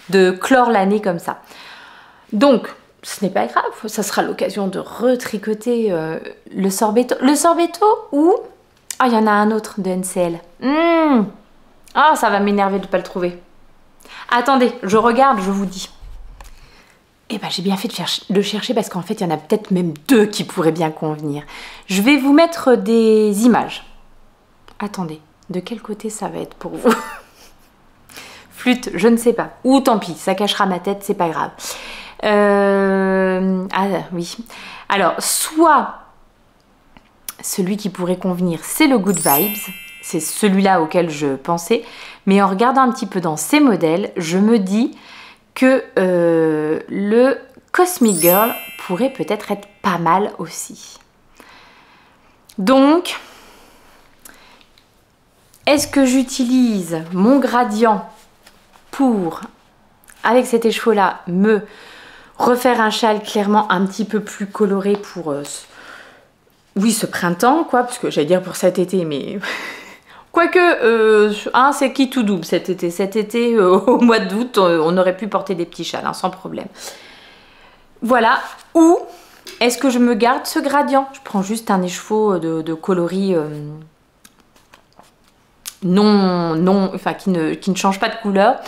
de clore l'année comme ça. Donc, ce n'est pas grave, ça sera l'occasion de retricoter le Sorbetto. Le Sorbetto ou... Ah, il y en a un autre de NCL. Ah, ça va m'énerver de ne pas le trouver. Attendez, je regarde, je vous dis. Eh ben, j'ai bien fait de chercher parce qu'en fait, il y en a peut-être même deux qui pourraient bien convenir. Je vais vous mettre des images. Attendez, de quel côté ça va être pour vous? Flûte, je ne sais pas. Ou tant pis, ça cachera ma tête, c'est pas grave. Ah oui. Alors, soit celui qui pourrait convenir, c'est le Good Vibes. C'est celui-là auquel je pensais. Mais en regardant un petit peu dans ces modèles, je me dis que le Cosmic Girl pourrait peut-être être pas mal aussi. Donc, est-ce que j'utilise mon gradient pour, avec cet écheveau-là, me refaire un châle clairement un petit peu plus coloré pour, oui, ce printemps, quoi, parce que j'allais dire pour cet été, mais... Quoique, c'est qui tout double cet été. Cet été, au mois d'août, on aurait pu porter des petits châles, hein, sans problème. Voilà. Ou est-ce que je me garde ce gradient? Je prends juste un écheveau de coloris enfin, qui ne change pas de couleur.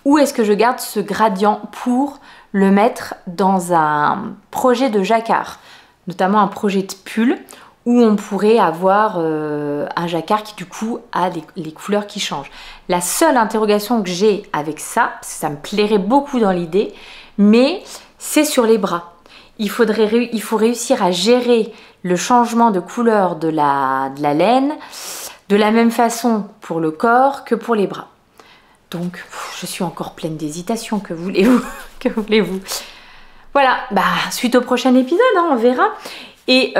Ou est-ce que je garde ce gradient pour le mettre dans un projet de jacquard, notamment un projet de pull, où on pourrait avoir un jacquard qui du coup a les couleurs qui changent. La seule interrogation que j'ai avec ça, parce que ça me plairait beaucoup dans l'idée, mais c'est sur les bras. Il faut réussir à gérer le changement de couleur de la laine de la même façon pour le corps que pour les bras. Donc je suis encore pleine d'hésitation, que voulez-vous? Que voulez-vous? Voilà, bah suite au prochain épisode, hein, on verra. Et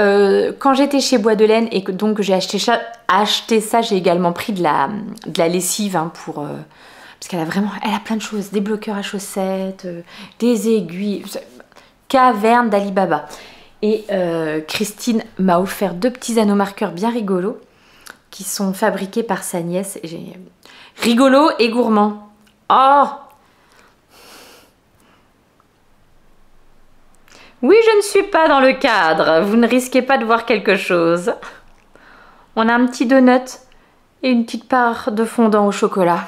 quand j'étais chez Bois de Laine et que donc j'ai acheté ça, j'ai également pris de la lessive, hein, pour parce qu'elle a plein de choses, des bloqueurs à chaussettes, des aiguilles, caverne d'Alibaba. Et Christine m'a offert 2 petits anneaux marqueurs bien rigolos qui sont fabriqués par sa nièce. Rigolo et gourmand. Oh! Oui, je ne suis pas dans le cadre. Vous ne risquez pas de voir quelque chose. On a un petit donut et une petite part de fondant au chocolat.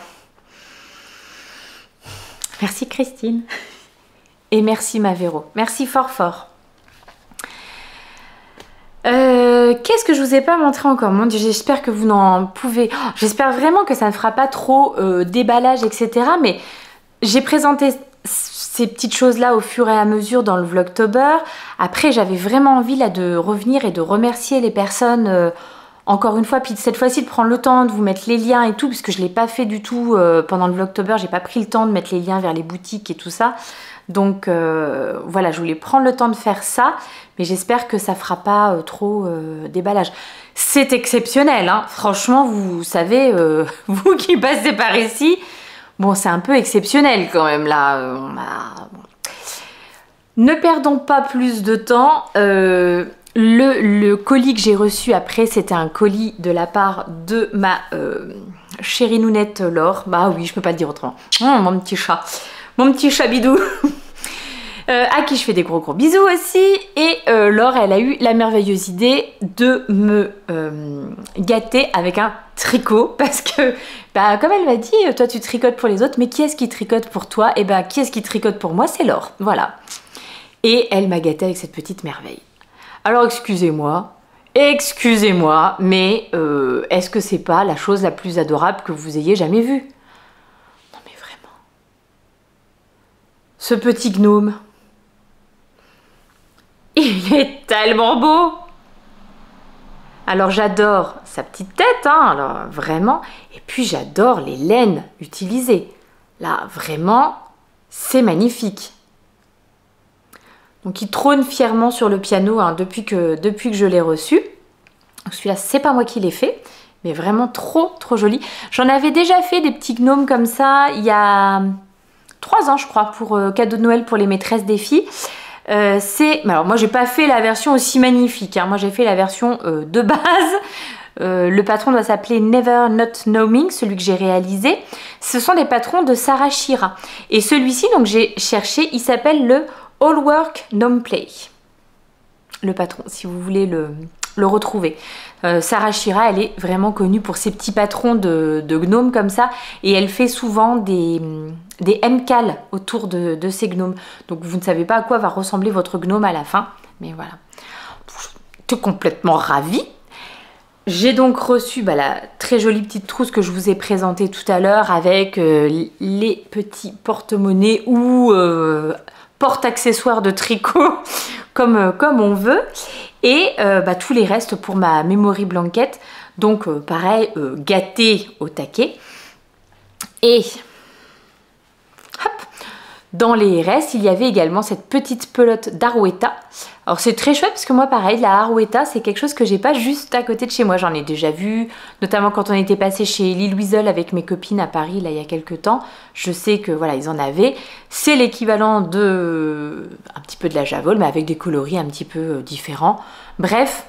Merci Christine. Et merci ma Véro. Merci fort fort. Qu'est-ce que je vous ai pas montré encore? Mon Dieu, j'espère que vous n'en pouvez... Oh, j'espère vraiment que ça ne fera pas trop déballage, etc. Mais j'ai présenté ces petites choses-là au fur et à mesure dans le Vlogtober. Après, j'avais vraiment envie là de revenir et de remercier les personnes... encore une fois, puis cette fois-ci de prendre le temps de vous mettre les liens et tout, puisque je ne l'ai pas fait du tout pendant le Vlogtober, j'ai pas pris le temps de mettre les liens vers les boutiques et tout ça. Donc voilà, je voulais prendre le temps de faire ça, mais j'espère que ça fera pas trop déballage. C'est exceptionnel, hein. Franchement, vous savez, vous qui passez par ici, bon, c'est un peu exceptionnel quand même là. Ne perdons pas plus de temps. Le colis que j'ai reçu après, c'était un colis de la part de ma chérie nounette Laure. Bah oui, je peux pas le dire autrement. Mon petit chat bidou. À qui je fais des gros bisous aussi. Et Laure, elle a eu la merveilleuse idée de me gâter avec un tricot. Parce que, bah, comme elle m'a dit, toi tu tricotes pour les autres, mais qui est-ce qui tricote pour toi? Et bah, qui est-ce qui tricote pour moi? C'est Laure. Voilà. Et elle m'a gâtée avec cette petite merveille. Alors excusez-moi, mais est-ce que c'est pas la chose la plus adorable que vous ayez jamais vue? Non mais vraiment. Ce petit gnome, il est tellement beau. Alors j'adore sa petite tête, hein, alors vraiment. Et puis j'adore les laines utilisées. Là, vraiment, c'est magnifique. Donc il trône fièrement sur le piano hein, depuis que je l'ai reçu. Celui-là, c'est pas moi qui l'ai fait, mais vraiment trop joli. J'en avais déjà fait des petits gnomes comme ça il y a 3 ans, je crois, pour cadeau de Noël pour les maîtresses des filles. Alors moi, j'ai pas fait la version aussi magnifique. Hein. Moi, j'ai fait la version de base. Le patron doit s'appeler Never Not Knowing, celui que j'ai réalisé. Ce sont des patrons de Sarah Shira. Et celui-ci, donc j'ai cherché, il s'appelle le All Work Gnome Play. Le patron, si vous voulez le retrouver. Sarah Shira, elle est vraiment connue pour ses petits patrons de gnomes comme ça. Et elle fait souvent des MCAL autour de ces gnomes. Donc vous ne savez pas à quoi va ressembler votre gnome à la fin. Mais voilà. Je suis complètement ravie. J'ai donc reçu la très jolie petite trousse que je vous ai présentée tout à l'heure avec les petits porte-monnaies ou porte-accessoires de tricot comme on veut. Et tous les restes pour ma memory blanket. Donc pareil, gâté au taquet. Et hop, dans les restes, il y avait également cette petite pelote d'Arouetta. Alors c'est très chouette parce que moi pareil, la Arouetta c'est quelque chose que j'ai pas juste à côté de chez moi. J'en ai déjà vu, notamment quand on était passé chez Lille Wiesel avec mes copines à Paris là il y a quelques temps. Je sais que voilà, ils en avaient. C'est l'équivalent de un petit peu de la Javol mais avec des coloris un petit peu différents. Bref,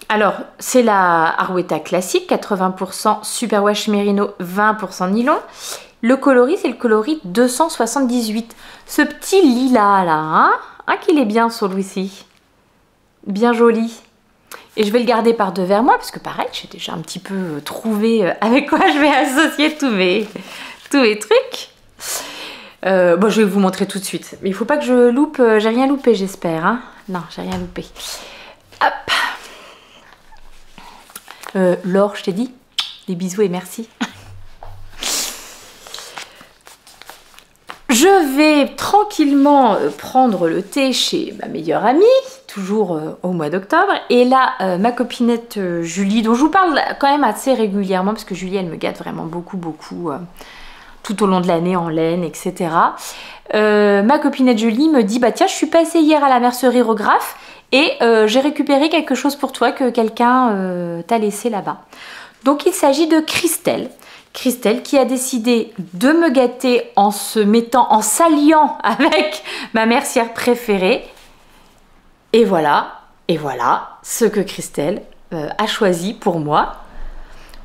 alors c'est la Arouetta classique, 80% superwash mérino, 20% nylon. Le coloris, c'est le coloris 278. Ce petit lilas là, hein, qu'il est bien celui-ci. Bien joli. Et je vais le garder par devers moi, parce que pareil, j'ai déjà un petit peu trouvé avec quoi je vais associer tous mes trucs. Bon, je vais vous montrer tout de suite. Mais il ne faut pas que je loupe, j'ai rien loupé, j'espère. Hein. Non, j'ai rien loupé. Hop. Laure, je t'ai dit, des bisous et merci. Je vais tranquillement prendre le thé chez ma meilleure amie, toujours au mois d'octobre. Et là, ma copinette Julie, dont je vous parle quand même assez régulièrement, parce que Julie, elle me gâte vraiment beaucoup, tout au long de l'année en laine, etc. Ma copinette Julie me dit, bah tiens, je suis passée hier à la mercerie Rographe et j'ai récupéré quelque chose pour toi que quelqu'un t'a laissé là-bas. Donc il s'agit de Christelle. Christelle qui a décidé de me gâter en s'alliant avec ma mercière préférée. Et voilà ce que Christelle a choisi pour moi.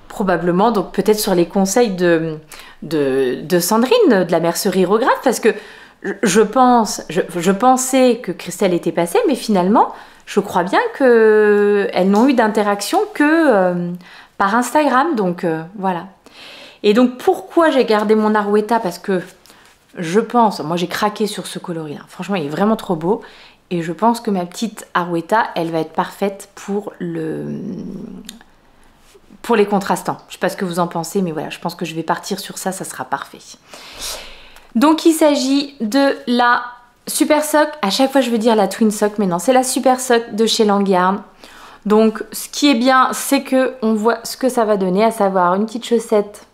Probablement, donc peut-être sur les conseils de Sandrine de la mercerie Rographe, parce que je pensais que Christelle était passée, mais finalement, je crois bien qu'elles n'ont eu d'interaction que par Instagram, donc voilà. Et donc pourquoi j'ai gardé mon Arouetta? Parce que je pense, moi j'ai craqué sur ce coloris là, franchement il est vraiment trop beau. Et je pense que ma petite Arouetta, elle va être parfaite pour les contrastants. Je sais pas ce que vous en pensez, mais voilà, je pense que je vais partir sur ça, ça sera parfait. Donc il s'agit de la Super Sock. À chaque fois je veux dire la Twin Sock, mais non, c'est la Super Sock de chez Langyarn. Donc ce qui est bien, c'est que on voit ce que ça va donner, à savoir une petite chaussette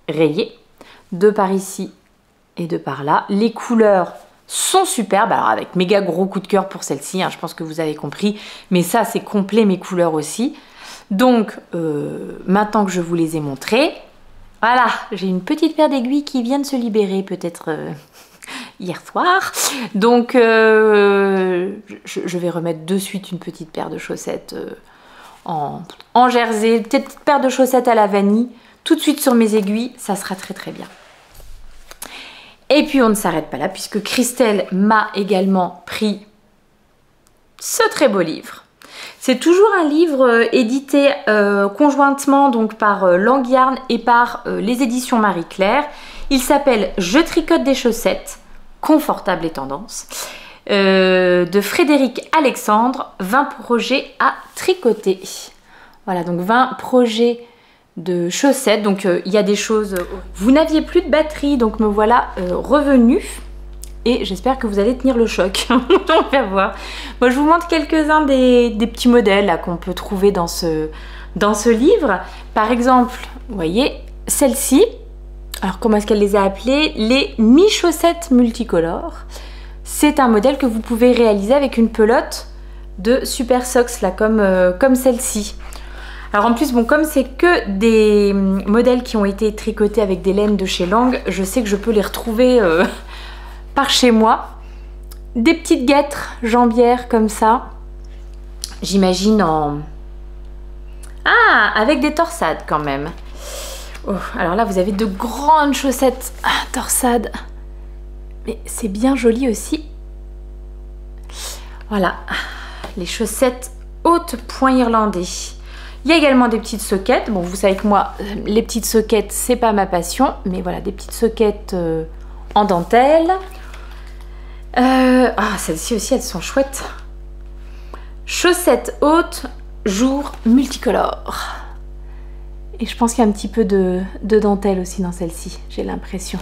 rayée, de par ici et de par là. Les couleurs sont superbes, alors avec méga gros coup de cœur pour celle-ci, hein, je pense que vous avez compris, mais ça c'est complet, mes couleurs aussi. Donc maintenant que je vous les ai montrées, voilà, j'ai une petite paire d'aiguilles qui vient de se libérer peut-être hier soir. Donc je vais remettre de suite une petite paire de chaussettes en jersey, petite paire de chaussettes à la vanille, tout de suite sur mes aiguilles, ça sera très très bien. Et puis on ne s'arrête pas là puisque Christelle m'a également pris ce très beau livre. C'est toujours un livre édité conjointement donc par Langyarn et par les éditions Marie-Claire. Il s'appelle « Je tricote des chaussettes, confortables et tendance » de Frédéric Alexandre, 20 projets à tricoter. Voilà, donc 20 projets de chaussettes, donc il y a des choses... Vous n'aviez plus de batterie, donc me voilà revenu. Et j'espère que vous allez tenir le choc. On va voir. Moi, je vous montre quelques-uns des petits modèles qu'on peut trouver dans ce livre. Par exemple, vous voyez, celle-ci. Alors, comment est-ce qu'elle les a appelées? Les mi-chaussettes multicolores. C'est un modèle que vous pouvez réaliser avec une pelote de Super Socks, là, comme celle-ci. Alors en plus, bon, comme c'est que des modèles qui ont été tricotés avec des laines de chez Lang, je sais que je peux les retrouver par chez moi. Des petites guêtres jambières comme ça. J'imagine en... Ah, avec des torsades quand même. Oh, alors là, vous avez de grandes chaussettes torsades. Mais c'est bien joli aussi. Voilà, les chaussettes haute point irlandais. Il y a également des petites soquettes. Bon, vous savez que moi, les petites soquettes, c'est pas ma passion. Mais voilà, des petites soquettes en dentelle. Ah, celles-ci aussi, elles sont chouettes. Chaussettes hautes, jour multicolores. Et je pense qu'il y a un petit peu de dentelle aussi dans celle-ci, j'ai l'impression.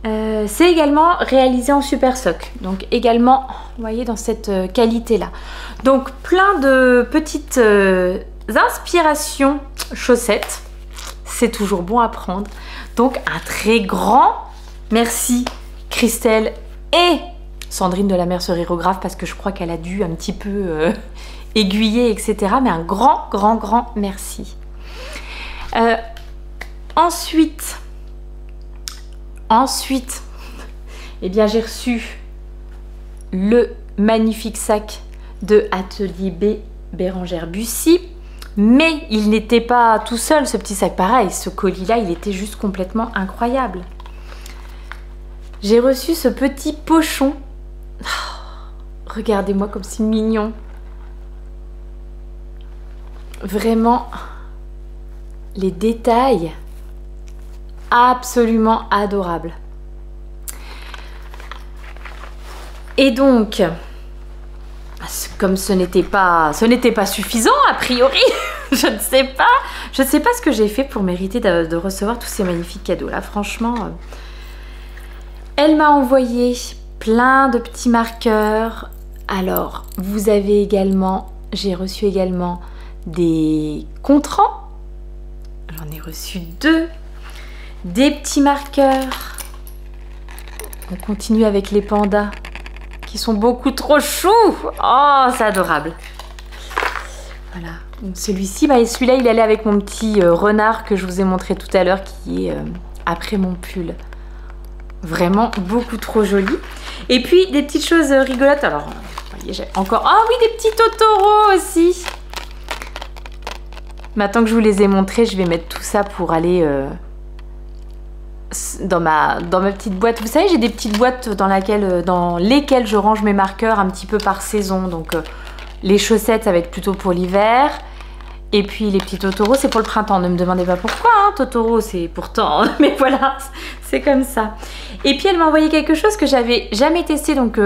C'est également réalisé en Super Sock. Donc également, vous voyez, dans cette qualité-là. Donc plein de petites inspirations chaussettes. C'est toujours bon à prendre. Donc un très grand merci Christelle et Sandrine de la Merceryrographe, parce que je crois qu'elle a dû un petit peu aiguiller, etc. Mais un grand merci. Ensuite, eh bien j'ai reçu le magnifique sac de Atelier B Bérangère Bussy, mais il n'était pas tout seul, ce petit sac. Pareil, ce colis-là, il était juste complètement incroyable. J'ai reçu ce petit pochon. Oh, regardez-moi comme c'est mignon. Vraiment, les détails, absolument adorables. Et donc, comme ce n'était pas suffisant a priori, je ne sais pas ce que j'ai fait pour mériter de recevoir tous ces magnifiques cadeaux là. Franchement, elle m'a envoyé plein de petits marqueurs. Alors, vous avez également, j'ai reçu également des contrans. J'en ai reçu 2. Des petits marqueurs. On continue avec les pandas qui sont beaucoup trop choux. Oh, c'est adorable. Voilà. Celui-ci, bah, celui-là, il allait avec mon petit renard que je vous ai montré tout à l'heure, qui est après mon pull. Vraiment beaucoup trop joli. Et puis, des petites choses rigolotes. Alors, vous voyez, j'ai encore... Ah oui, des petits Totoro aussi. Maintenant que je vous les ai montrés, je vais mettre tout ça pour aller... dans ma petite boîte. Vous savez, j'ai des petites boîtes dans lesquelles je range mes marqueurs un petit peu par saison. Donc les chaussettes, ça va être plutôt pour l'hiver. Et puis les petits Totoro, c'est pour le printemps. Ne me demandez pas pourquoi, hein, Totoro, c'est pourtant. Mais voilà, c'est comme ça. Et puis elle m'a envoyé quelque chose que j'avais jamais testé. Donc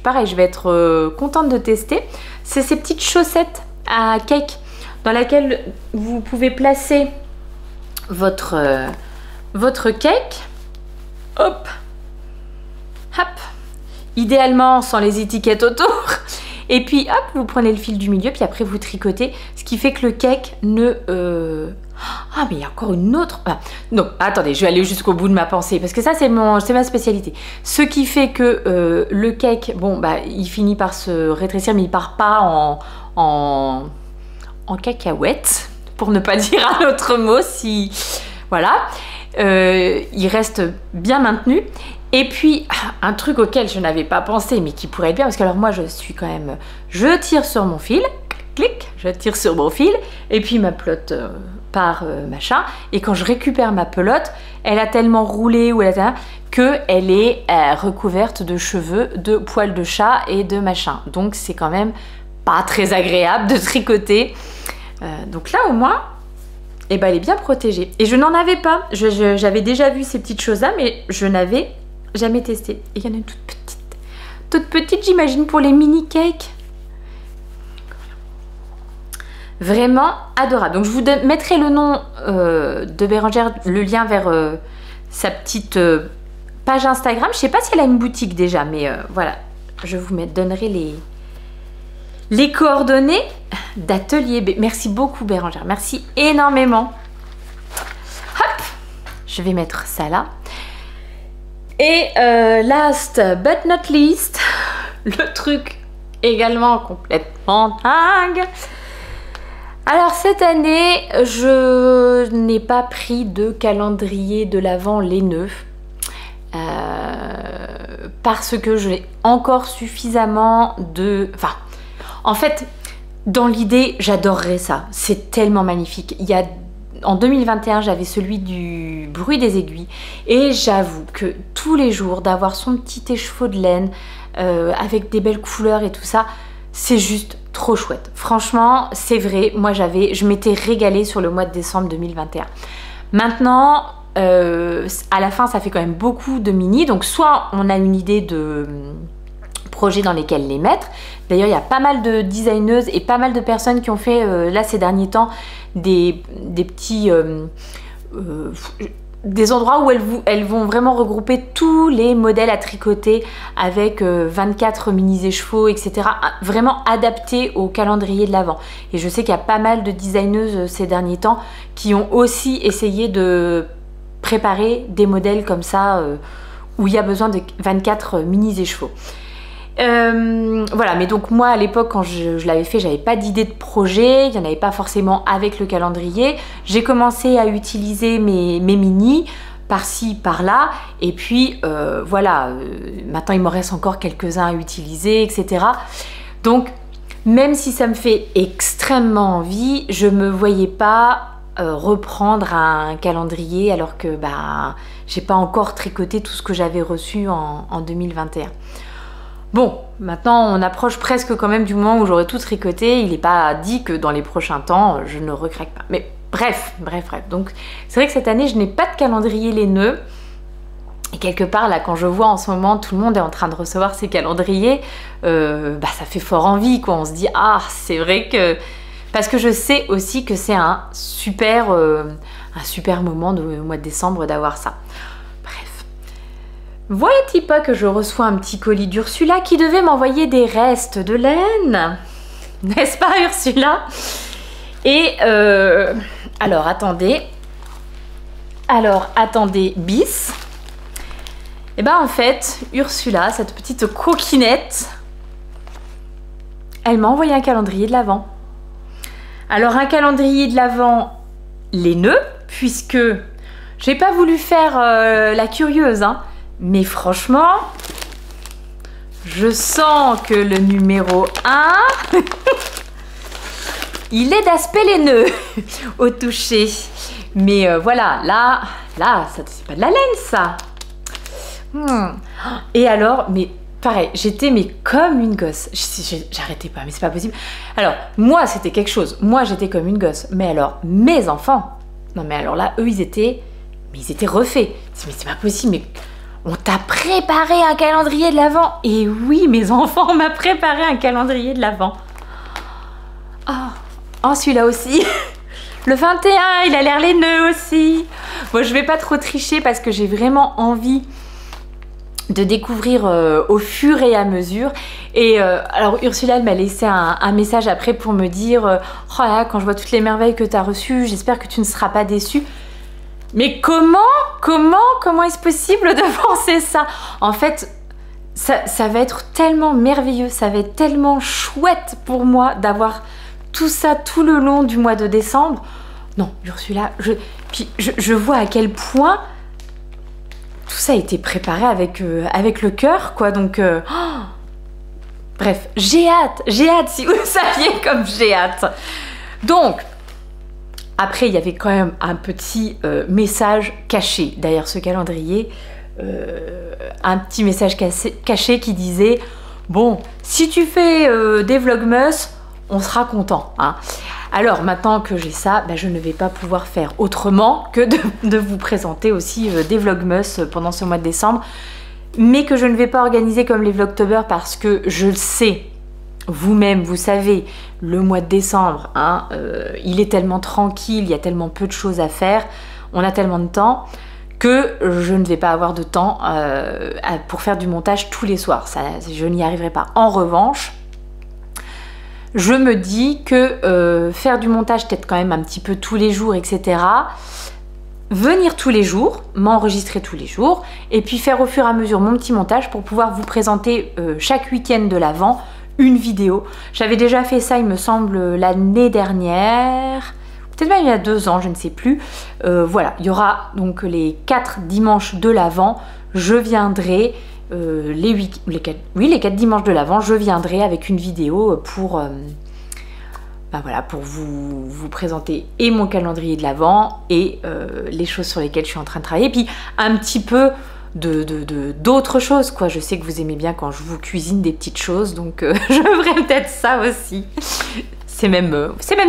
pareil, je vais être contente de tester. C'est ces petites chaussettes à cake dans laquelle vous pouvez placer votre cake. Hop. Hop. Idéalement sans les étiquettes autour. Et puis hop, vous prenez le fil du milieu, puis après vous tricotez, ce qui fait que le cake ne... Ah mais il y a encore une autre... Ah, non, attendez, je vais aller jusqu'au bout de ma pensée, parce que ça c'est ma spécialité. Ce qui fait que le cake, bon bah il finit par se rétrécir, mais il part pas en cacahuète, pour ne pas dire un autre mot, si... Voilà. Il reste bien maintenu. Et puis, un truc auquel je n'avais pas pensé, mais qui pourrait être bien, parce que alors moi, je suis quand même... Je tire sur mon fil, clic, je tire sur mon fil, et puis ma pelote part machin. Et quand je récupère ma pelote, elle a tellement roulé, ou qu'elle est recouverte de cheveux, de poils de chat et de machin. Donc, c'est quand même pas très agréable de tricoter. Donc là, au moins... Eh ben, elle est bien protégée. Et je n'en avais pas. J'avais déjà vu ces petites choses-là, mais je n'avais jamais testé. Et il y en a une toute petite. Toute petite, j'imagine, pour les mini cakes. Vraiment adorable. Donc, je vous mettrai le nom de Bérangère, le lien vers sa petite page Instagram. Je ne sais pas si elle a une boutique déjà, mais voilà. Je vous donnerai les coordonnées d'Atelier B. Merci beaucoup Bérangère, merci énormément. Hop, je vais mettre ça là. Et last but not least, le truc également complètement dingue. Alors cette année, je n'ai pas pris de calendrier de l'Avent laineux. Parce que j'ai encore suffisamment de... Enfin, en fait, dans l'idée, j'adorerais ça. C'est tellement magnifique. En 2021, j'avais celui du bruit des aiguilles. Et j'avoue que tous les jours, d'avoir son petit écheveau de laine avec des belles couleurs et tout ça, c'est juste trop chouette. Franchement, c'est vrai. Moi, je m'étais régalée sur le mois de décembre 2021. Maintenant, à la fin, ça fait quand même beaucoup de mini. Donc, soit on a une idée de... projets dans lesquels les mettre. D'ailleurs, il y a pas mal de designeuses et pas mal de personnes qui ont fait, là, ces derniers temps, des petits... des endroits où elles vont vraiment regrouper tous les modèles à tricoter avec 24 mini-écheveaux, etc. Vraiment adaptés au calendrier de l'Avent. Et je sais qu'il y a pas mal de designeuses ces derniers temps qui ont aussi essayé de préparer des modèles comme ça où il y a besoin de 24 mini-écheveaux. Voilà, mais donc moi à l'époque quand je l'avais fait, j'avais pas d'idée de projet, il n'y en avait pas forcément avec le calendrier. J'ai commencé à utiliser mes mini par-ci, par-là, et puis voilà, maintenant il me reste encore quelques-uns à utiliser, etc. Donc même si ça me fait extrêmement envie, je me voyais pas reprendre un calendrier alors que bah, j'ai pas encore tricoté tout ce que j'avais reçu en 2021. Bon, maintenant on approche presque quand même du moment où j'aurai tout tricoté. Il n'est pas dit que dans les prochains temps, je ne recraque pas. Mais bref. Donc c'est vrai que cette année, je n'ai pas de calendrier laineux. Et quelque part, là, quand je vois en ce moment, tout le monde est en train de recevoir ses calendriers, bah, ça fait fort envie, quoi. On se dit, ah, c'est vrai que... Parce que je sais aussi que c'est un super moment au mois de décembre d'avoir ça. Voilà-t-il pas que je reçois un petit colis d'Ursula qui devait m'envoyer des restes de laine. N'est-ce pas Ursula? Et alors attendez, bis. Et ben en fait, Ursula, cette petite coquinette, elle m'a envoyé un calendrier de l'Avent. Alors un calendrier de l'Avent laineux, puisque j'ai pas voulu faire la curieuse, hein. Mais franchement, je sens que le numéro 1, il est d'aspect laineux au toucher. Mais voilà, là, c'est pas de la laine, ça. Et alors, mais pareil, j'étais mais comme une gosse. J'arrêtais pas, mais c'est pas possible. Alors, moi, c'était quelque chose. Moi, j'étais comme une gosse. Mais alors, mes enfants, non mais alors là, eux, ils étaient refaits. Mais c'est pas possible, mais on t'a préparé un calendrier de l'Avent. Et oui, mes enfants, on m'a préparé un calendrier de l'Avent. Oh, celui-là aussi. Le 21, il a l'air laineux aussi. Bon, je vais pas trop tricher parce que j'ai vraiment envie de découvrir au fur et à mesure. Et alors Ursula, elle m'a laissé un message après pour me dire oh là, quand je vois toutes les merveilles que tu as reçues, j'espère que tu ne seras pas déçue. Mais comment est-ce possible de penser ça? En fait, ça va être tellement merveilleux, ça va être tellement chouette pour moi d'avoir tout ça tout le long du mois de décembre. Non, Ursula, je vois à quel point tout ça a été préparé avec le cœur, quoi. Donc, bref, j'ai hâte, si vous saviez comme j'ai hâte. Donc, après, il y avait quand même un petit message caché derrière ce calendrier. Un petit message caché qui disait « Bon, si tu fais des vlogmas, on sera content. Hein. » Alors maintenant que j'ai ça, je ne vais pas pouvoir faire autrement que de vous présenter aussi des vlogmas pendant ce mois de décembre, mais que je ne vais pas organiser comme les vlogtober parce que je le sais, vous-même, vous savez, le mois de décembre, hein, il est tellement tranquille, il y a tellement peu de choses à faire, on a tellement de temps que je ne vais pas avoir de temps pour faire du montage tous les soirs. Ça, je n'y arriverai pas. En revanche, je me dis que faire du montage peut-être quand même un petit peu tous les jours, etc. Venir tous les jours, m'enregistrer tous les jours, et puis faire au fur et à mesure mon petit montage pour pouvoir vous présenter chaque week-end de l'Avent une vidéo. J'avais déjà fait ça, il me semble, l'année dernière, peut-être même il y a 2 ans, je ne sais plus. Voilà, il y aura donc les 4 dimanches de l'Avent, je viendrai... les 4 dimanches de l'Avent, je viendrai avec une vidéo pour, voilà, pour vous présenter et mon calendrier de l'Avent et les choses sur lesquelles je suis en train de travailler, puis un petit peu d'autres choses, quoi. Je sais que vous aimez bien quand je vous cuisine des petites choses, donc je ferai peut-être ça aussi. C'est même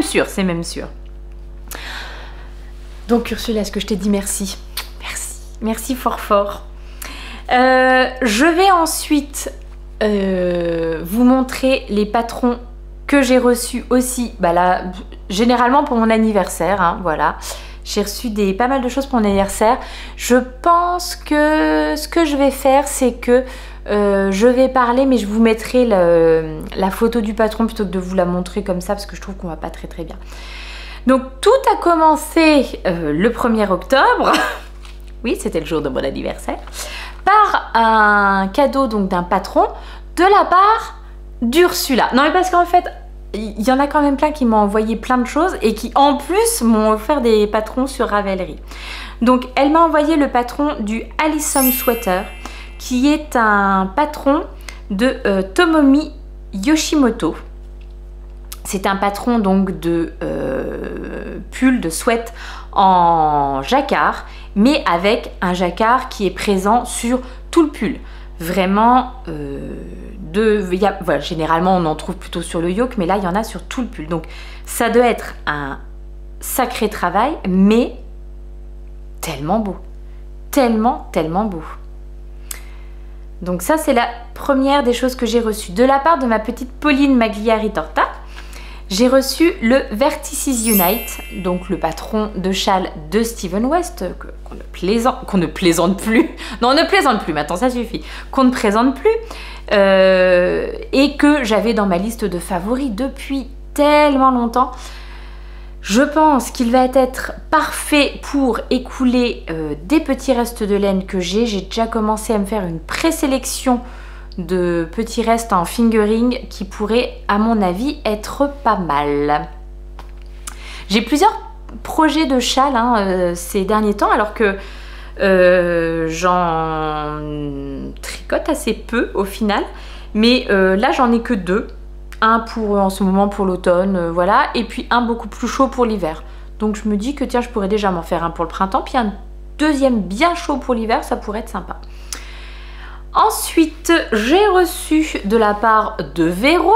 sûr, c'est même sûr. Donc Ursula, est-ce que je t'ai dit merci? Merci fort. Je vais ensuite vous montrer les patrons que j'ai reçus aussi, là, généralement pour mon anniversaire, hein, voilà. J'ai reçu pas mal de choses pour mon anniversaire. Je pense que ce que je vais faire, c'est que je vais parler, mais je vous mettrai la photo du patron plutôt que de vous la montrer comme ça, parce que je trouve qu'on va pas très bien. Donc tout a commencé le 1er octobre, oui, c'était le jour de mon anniversaire, par un cadeau donc d'un patron de la part d'Ursula. Non mais parce qu'en fait, il y en a quand même plein qui m'ont envoyé plein de choses et qui en plus m'ont offert des patrons sur Ravelry. Donc elle m'a envoyé le patron du Alison Sweater, qui est un patron de Tomomi Yoshimoto. C'est un patron donc de pull, de sweat en jacquard, mais avec un jacquard qui est présent sur tout le pull. Vraiment, voilà, généralement on en trouve plutôt sur le yoke, mais là il y en a sur tout le pull. Donc ça doit être un sacré travail, mais tellement beau. Tellement beau. Donc ça c'est la première des choses que j'ai reçues. De la part de ma petite Pauline Magliari-Torta, j'ai reçu le Vertices Unite, donc le patron de châle de Steven West, qu'on ne plaisante plus. Non, on ne plaisante plus, maintenant ça suffit. Qu'on ne présente plus. Et que j'avais dans ma liste de favoris depuis tellement longtemps. Je pense qu'il va être parfait pour écouler des petits restes de laine que j'ai. J'ai déjà commencé à me faire une présélection de petits restes en fingering qui pourraient, à mon avis, être pas mal. J'ai plusieurs projets de châles ces derniers temps, alors que j'en tricote assez peu au final. Mais là, j'en ai que 2. Un en ce moment pour l'automne, voilà, et puis un beaucoup plus chaud pour l'hiver. Donc je me dis que tiens, je pourrais déjà m'en faire un pour le printemps, puis un deuxième bien chaud pour l'hiver, ça pourrait être sympa. Ensuite, j'ai reçu de la part de Véro,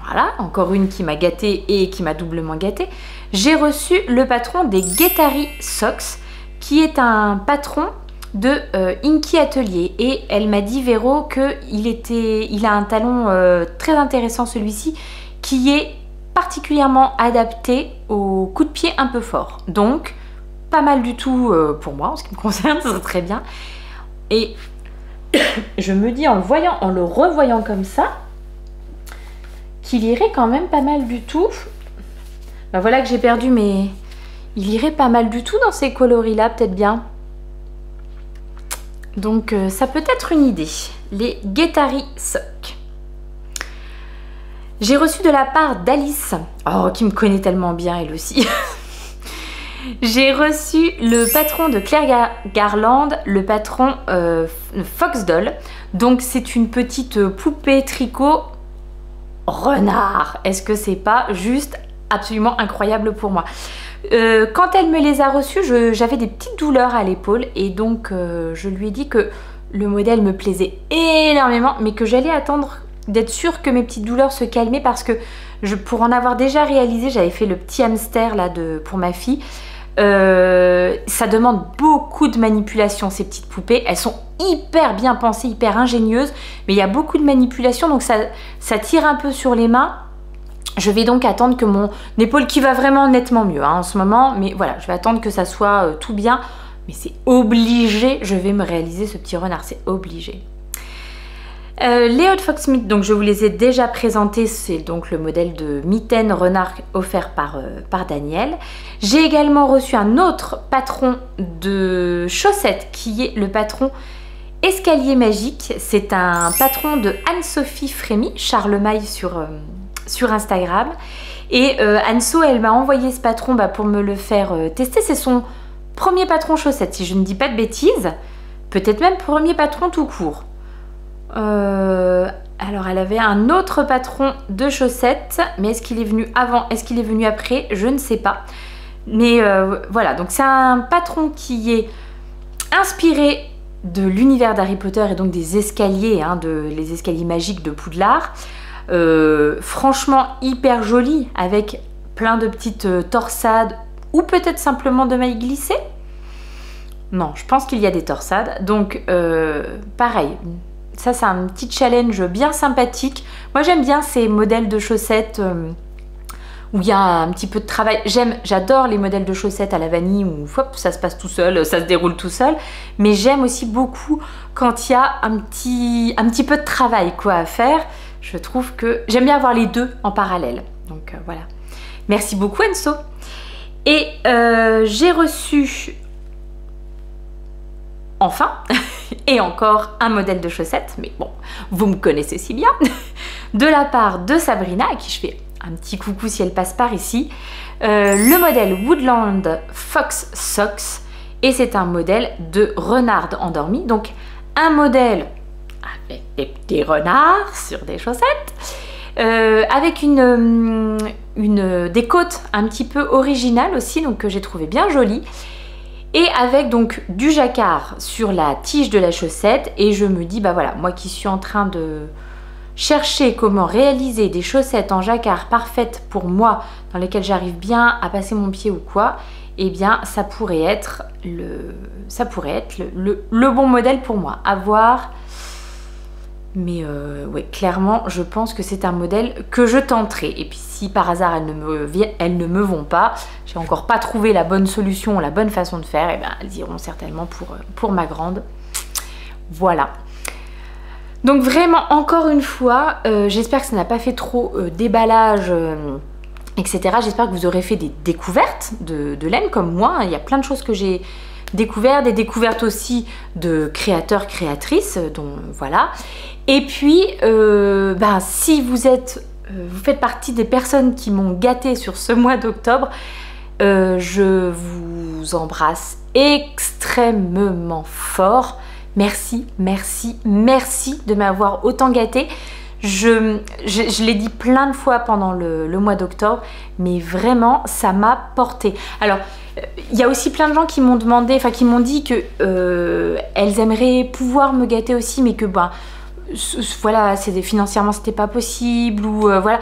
voilà, encore une qui m'a gâtée et qui m'a doublement gâtée. J'ai reçu le patron des Guettari Socks, qui est un patron de Inky Atelier. Et elle m'a dit, Véro, qu'il a un talon très intéressant, celui-ci, qui est particulièrement adapté aux coups de pied un peu forts. Donc, pas mal du tout pour moi, en ce qui me concerne, ça serait très bien. Et je me dis, en le revoyant comme ça, qu'il irait quand même pas mal du tout. Ben voilà que j'ai perdu, mais il irait pas mal du tout dans ces coloris-là, peut-être bien. Donc ça peut être une idée. Les Guettari Socks. J'ai reçu de la part d'Alice, oh, qui me connaît tellement bien elle aussi. J'ai reçu le patron de Claire Garland, le patron Fox Doll. Donc c'est une petite poupée tricot renard. Est-ce que c'est pas juste absolument incroyable pour moi? Quand elle me les a reçus, j'avais des petites douleurs à l'épaule et donc je lui ai dit que le modèle me plaisait énormément, mais que j'allais attendre d'être sûre que mes petites douleurs se calmaient parce que pour en avoir déjà réalisé, j'avais fait le petit hamster là pour ma fille. Ça demande beaucoup de manipulation, ces petites poupées. Elles sont hyper bien pensées, hyper ingénieuses, mais il y a beaucoup de manipulation, donc ça tire un peu sur les mains. Je vais donc attendre que mon épaule, qui va vraiment nettement mieux hein, en ce moment, mais voilà, je vais attendre que ça soit tout bien. Mais c'est obligé, je vais me réaliser ce petit renard, c'est obligé. Les Hot Fox Meat, donc je vous les ai déjà présentés, c'est donc le modèle de mitaine renard offert par Daniel. J'ai également reçu un autre patron de chaussettes qui est le patron Escalier Magique. C'est un patron de Anne-Sophie Frémy, Charlemagne sur Instagram. Et Anso, elle m'a envoyé ce patron pour me le faire tester. C'est son premier patron chaussettes, si je ne dis pas de bêtises. Peut-être même premier patron tout court. Alors elle avait un autre patron de chaussettes, mais est-ce qu'il est venu avant, est-ce qu'il est venu après, je ne sais pas. Mais voilà, donc c'est un patron qui est inspiré de l'univers d'Harry Potter et donc des escaliers, hein, les escaliers magiques de Poudlard. Franchement hyper joli, avec plein de petites torsades ou peut-être simplement de mailles glissées. Non, je pense qu'il y a des torsades, donc pareil. Ça, c'est un petit challenge bien sympathique. Moi, j'aime bien ces modèles de chaussettes où il y a un petit peu de travail. J'adore les modèles de chaussettes à la vanille où hop, ça se passe tout seul, ça se déroule tout seul. Mais j'aime aussi beaucoup quand il y a un petit peu de travail quoi, à faire. Je trouve que j'aime bien avoir les deux en parallèle. Donc voilà. Merci beaucoup Enso. Et j'ai reçu... enfin, et encore un modèle de chaussettes, mais bon, vous me connaissez si bien, de la part de Sabrina, à qui je fais un petit coucou si elle passe par ici, le modèle Woodland Fox Socks, et c'est un modèle de renard endormi, donc un modèle avec des petits renards sur des chaussettes, avec des côtes un petit peu originales aussi, donc que j'ai trouvé bien jolies. Et avec donc du jacquard sur la tige de la chaussette. Et je me dis, bah voilà, moi qui suis en train de chercher comment réaliser des chaussettes en jacquard parfaites pour moi, dans lesquelles j'arrive bien à passer mon pied ou quoi, eh bien ça pourrait être le bon modèle pour moi. À voir. Mais ouais, clairement, je pense que c'est un modèle que je tenterai. Et puis si par hasard elles ne me vont pas, j'ai encore pas trouvé la bonne solution, la bonne façon de faire, et bien elles iront certainement pour ma grande. Voilà. Donc vraiment, encore une fois, j'espère que ça n'a pas fait trop déballage, etc. J'espère que vous aurez fait des découvertes de laine comme moi. Il y a plein de choses que j'ai découvertes, des découvertes aussi de créateurs, créatrices, dont voilà. Et puis, si vous faites partie des personnes qui m'ont gâtée sur ce mois d'octobre, je vous embrasse extrêmement fort. Merci, merci, merci de m'avoir autant gâtée. Je l'ai dit plein de fois pendant le mois d'octobre, mais vraiment, ça m'a porté. Alors, il y a aussi plein de gens qui m'ont demandé, enfin qui m'ont dit que elles aimeraient pouvoir me gâter aussi, mais que voilà, financièrement c'était pas possible, ou voilà.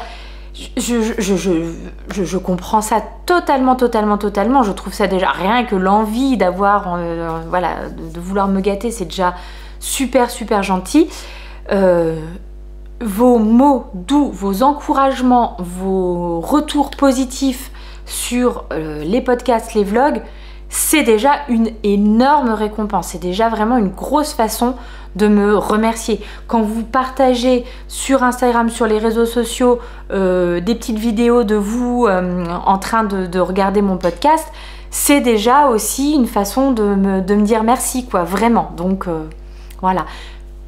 Je comprends ça totalement. Je trouve ça déjà, rien que l'envie d'avoir, voilà, de vouloir me gâter, c'est déjà super gentil. Vos mots doux, vos encouragements, vos retours positifs sur les podcasts, les vlogs, c'est déjà une énorme récompense. C'est déjà vraiment une grosse façon de me remercier. Quand vous partagez sur Instagram, sur les réseaux sociaux, des petites vidéos de vous en train de regarder mon podcast, c'est déjà aussi une façon de me dire merci, quoi, vraiment. Donc voilà.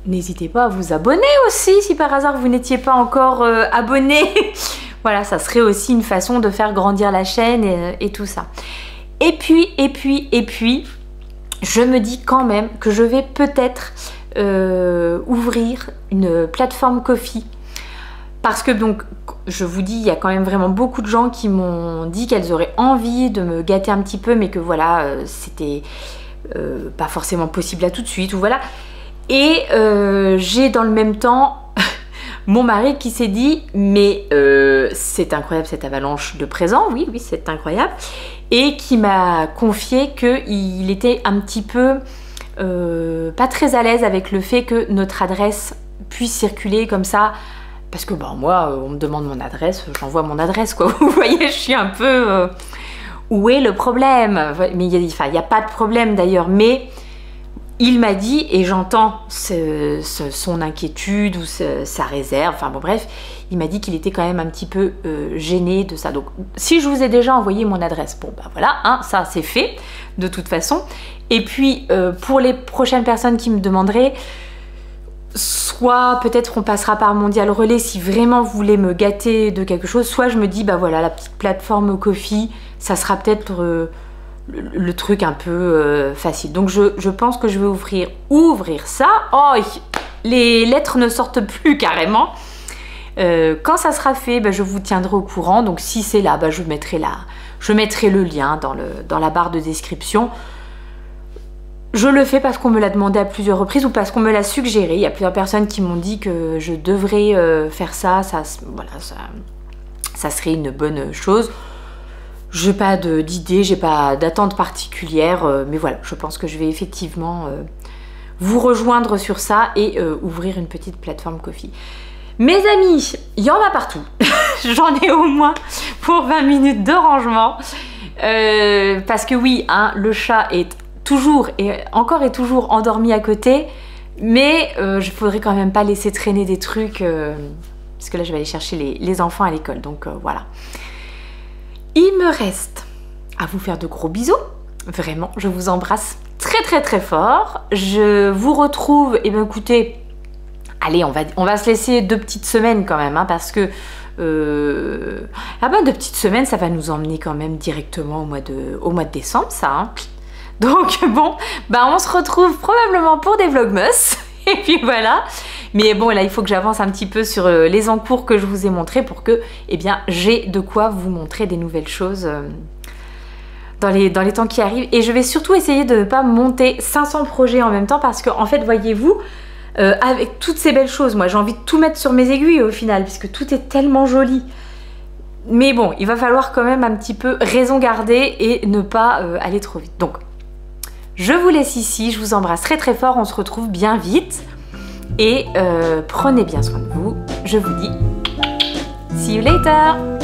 N'hésitez pas à vous abonner aussi si par hasard vous n'étiez pas encore abonné. Voilà, ça serait aussi une façon de faire grandir la chaîne et tout ça. Et puis, je me dis quand même que je vais peut-être ouvrir une plateforme Ko-fi. Parce que donc, je vous dis, il y a quand même vraiment beaucoup de gens qui m'ont dit qu'elles auraient envie de me gâter un petit peu, mais que voilà, c'était pas forcément possible là tout de suite, ou voilà. Et j'ai dans le même temps mon mari qui s'est dit mais c'est incroyable cette avalanche de présents, oui c'est incroyable, et qui m'a confié qu'il était un petit peu pas très à l'aise avec le fait que notre adresse puisse circuler comme ça, parce que moi on me demande mon adresse, j'envoie mon adresse, quoi. Vous voyez, je suis un peu où est le problème? Mais il n'y a pas de problème d'ailleurs, mais il m'a dit, et j'entends son inquiétude ou sa réserve, enfin bon bref, il m'a dit qu'il était quand même un petit peu gêné de ça. Donc si je vous ai déjà envoyé mon adresse, bon voilà, hein, ça c'est fait de toute façon. Et puis pour les prochaines personnes qui me demanderaient, soit peut-être on passera par Mondial Relais si vraiment vous voulez me gâter de quelque chose, soit je me dis voilà, la petite plateforme Ko-fi, ça sera peut-être le truc un peu facile. Donc je pense que je vais ouvrir ça. Oh, les lettres ne sortent plus carrément. Quand ça sera fait, je vous tiendrai au courant. Donc si c'est là, je mettrai le lien dans la barre de description. Je le fais parce qu'on me l'a demandé à plusieurs reprises ou parce qu'on me l'a suggéré. Il y a plusieurs personnes qui m'ont dit que je devrais faire ça. Voilà, ça serait une bonne chose. Je n'ai pas d'idée, j'ai pas d'attente particulière, mais voilà, je pense que je vais effectivement vous rejoindre sur ça et ouvrir une petite plateforme Ko-fi. Mes amis, il y en a partout. J'en ai au moins pour 20 minutes de rangement. Parce que oui, hein, le chat est toujours endormi à côté, mais je faudrait quand même pas laisser traîner des trucs, parce que là je vais aller chercher les enfants à l'école, donc voilà. Il me reste à vous faire de gros bisous. Vraiment, je vous embrasse très fort. Je vous retrouve, et écoutez, allez, on va se laisser 2 petites semaines quand même, hein, parce que 2 petites semaines, ça va nous emmener quand même directement au mois de décembre, ça. Hein. Donc bon, on se retrouve probablement pour des vlogmas. Et puis voilà. Mais bon, là, il faut que j'avance un petit peu sur les encours que je vous ai montrés pour que, j'ai de quoi vous montrer des nouvelles choses dans les temps qui arrivent. Et je vais surtout essayer de ne pas monter 500 projets en même temps parce que, en fait, voyez-vous, avec toutes ces belles choses, moi, j'ai envie de tout mettre sur mes aiguilles au final puisque tout est tellement joli. Mais bon, il va falloir quand même un petit peu raison garder et ne pas aller trop vite. Donc, je vous laisse ici, je vous embrasse très fort, on se retrouve bien vite. Et prenez bien soin de vous. Je vous dis see you later.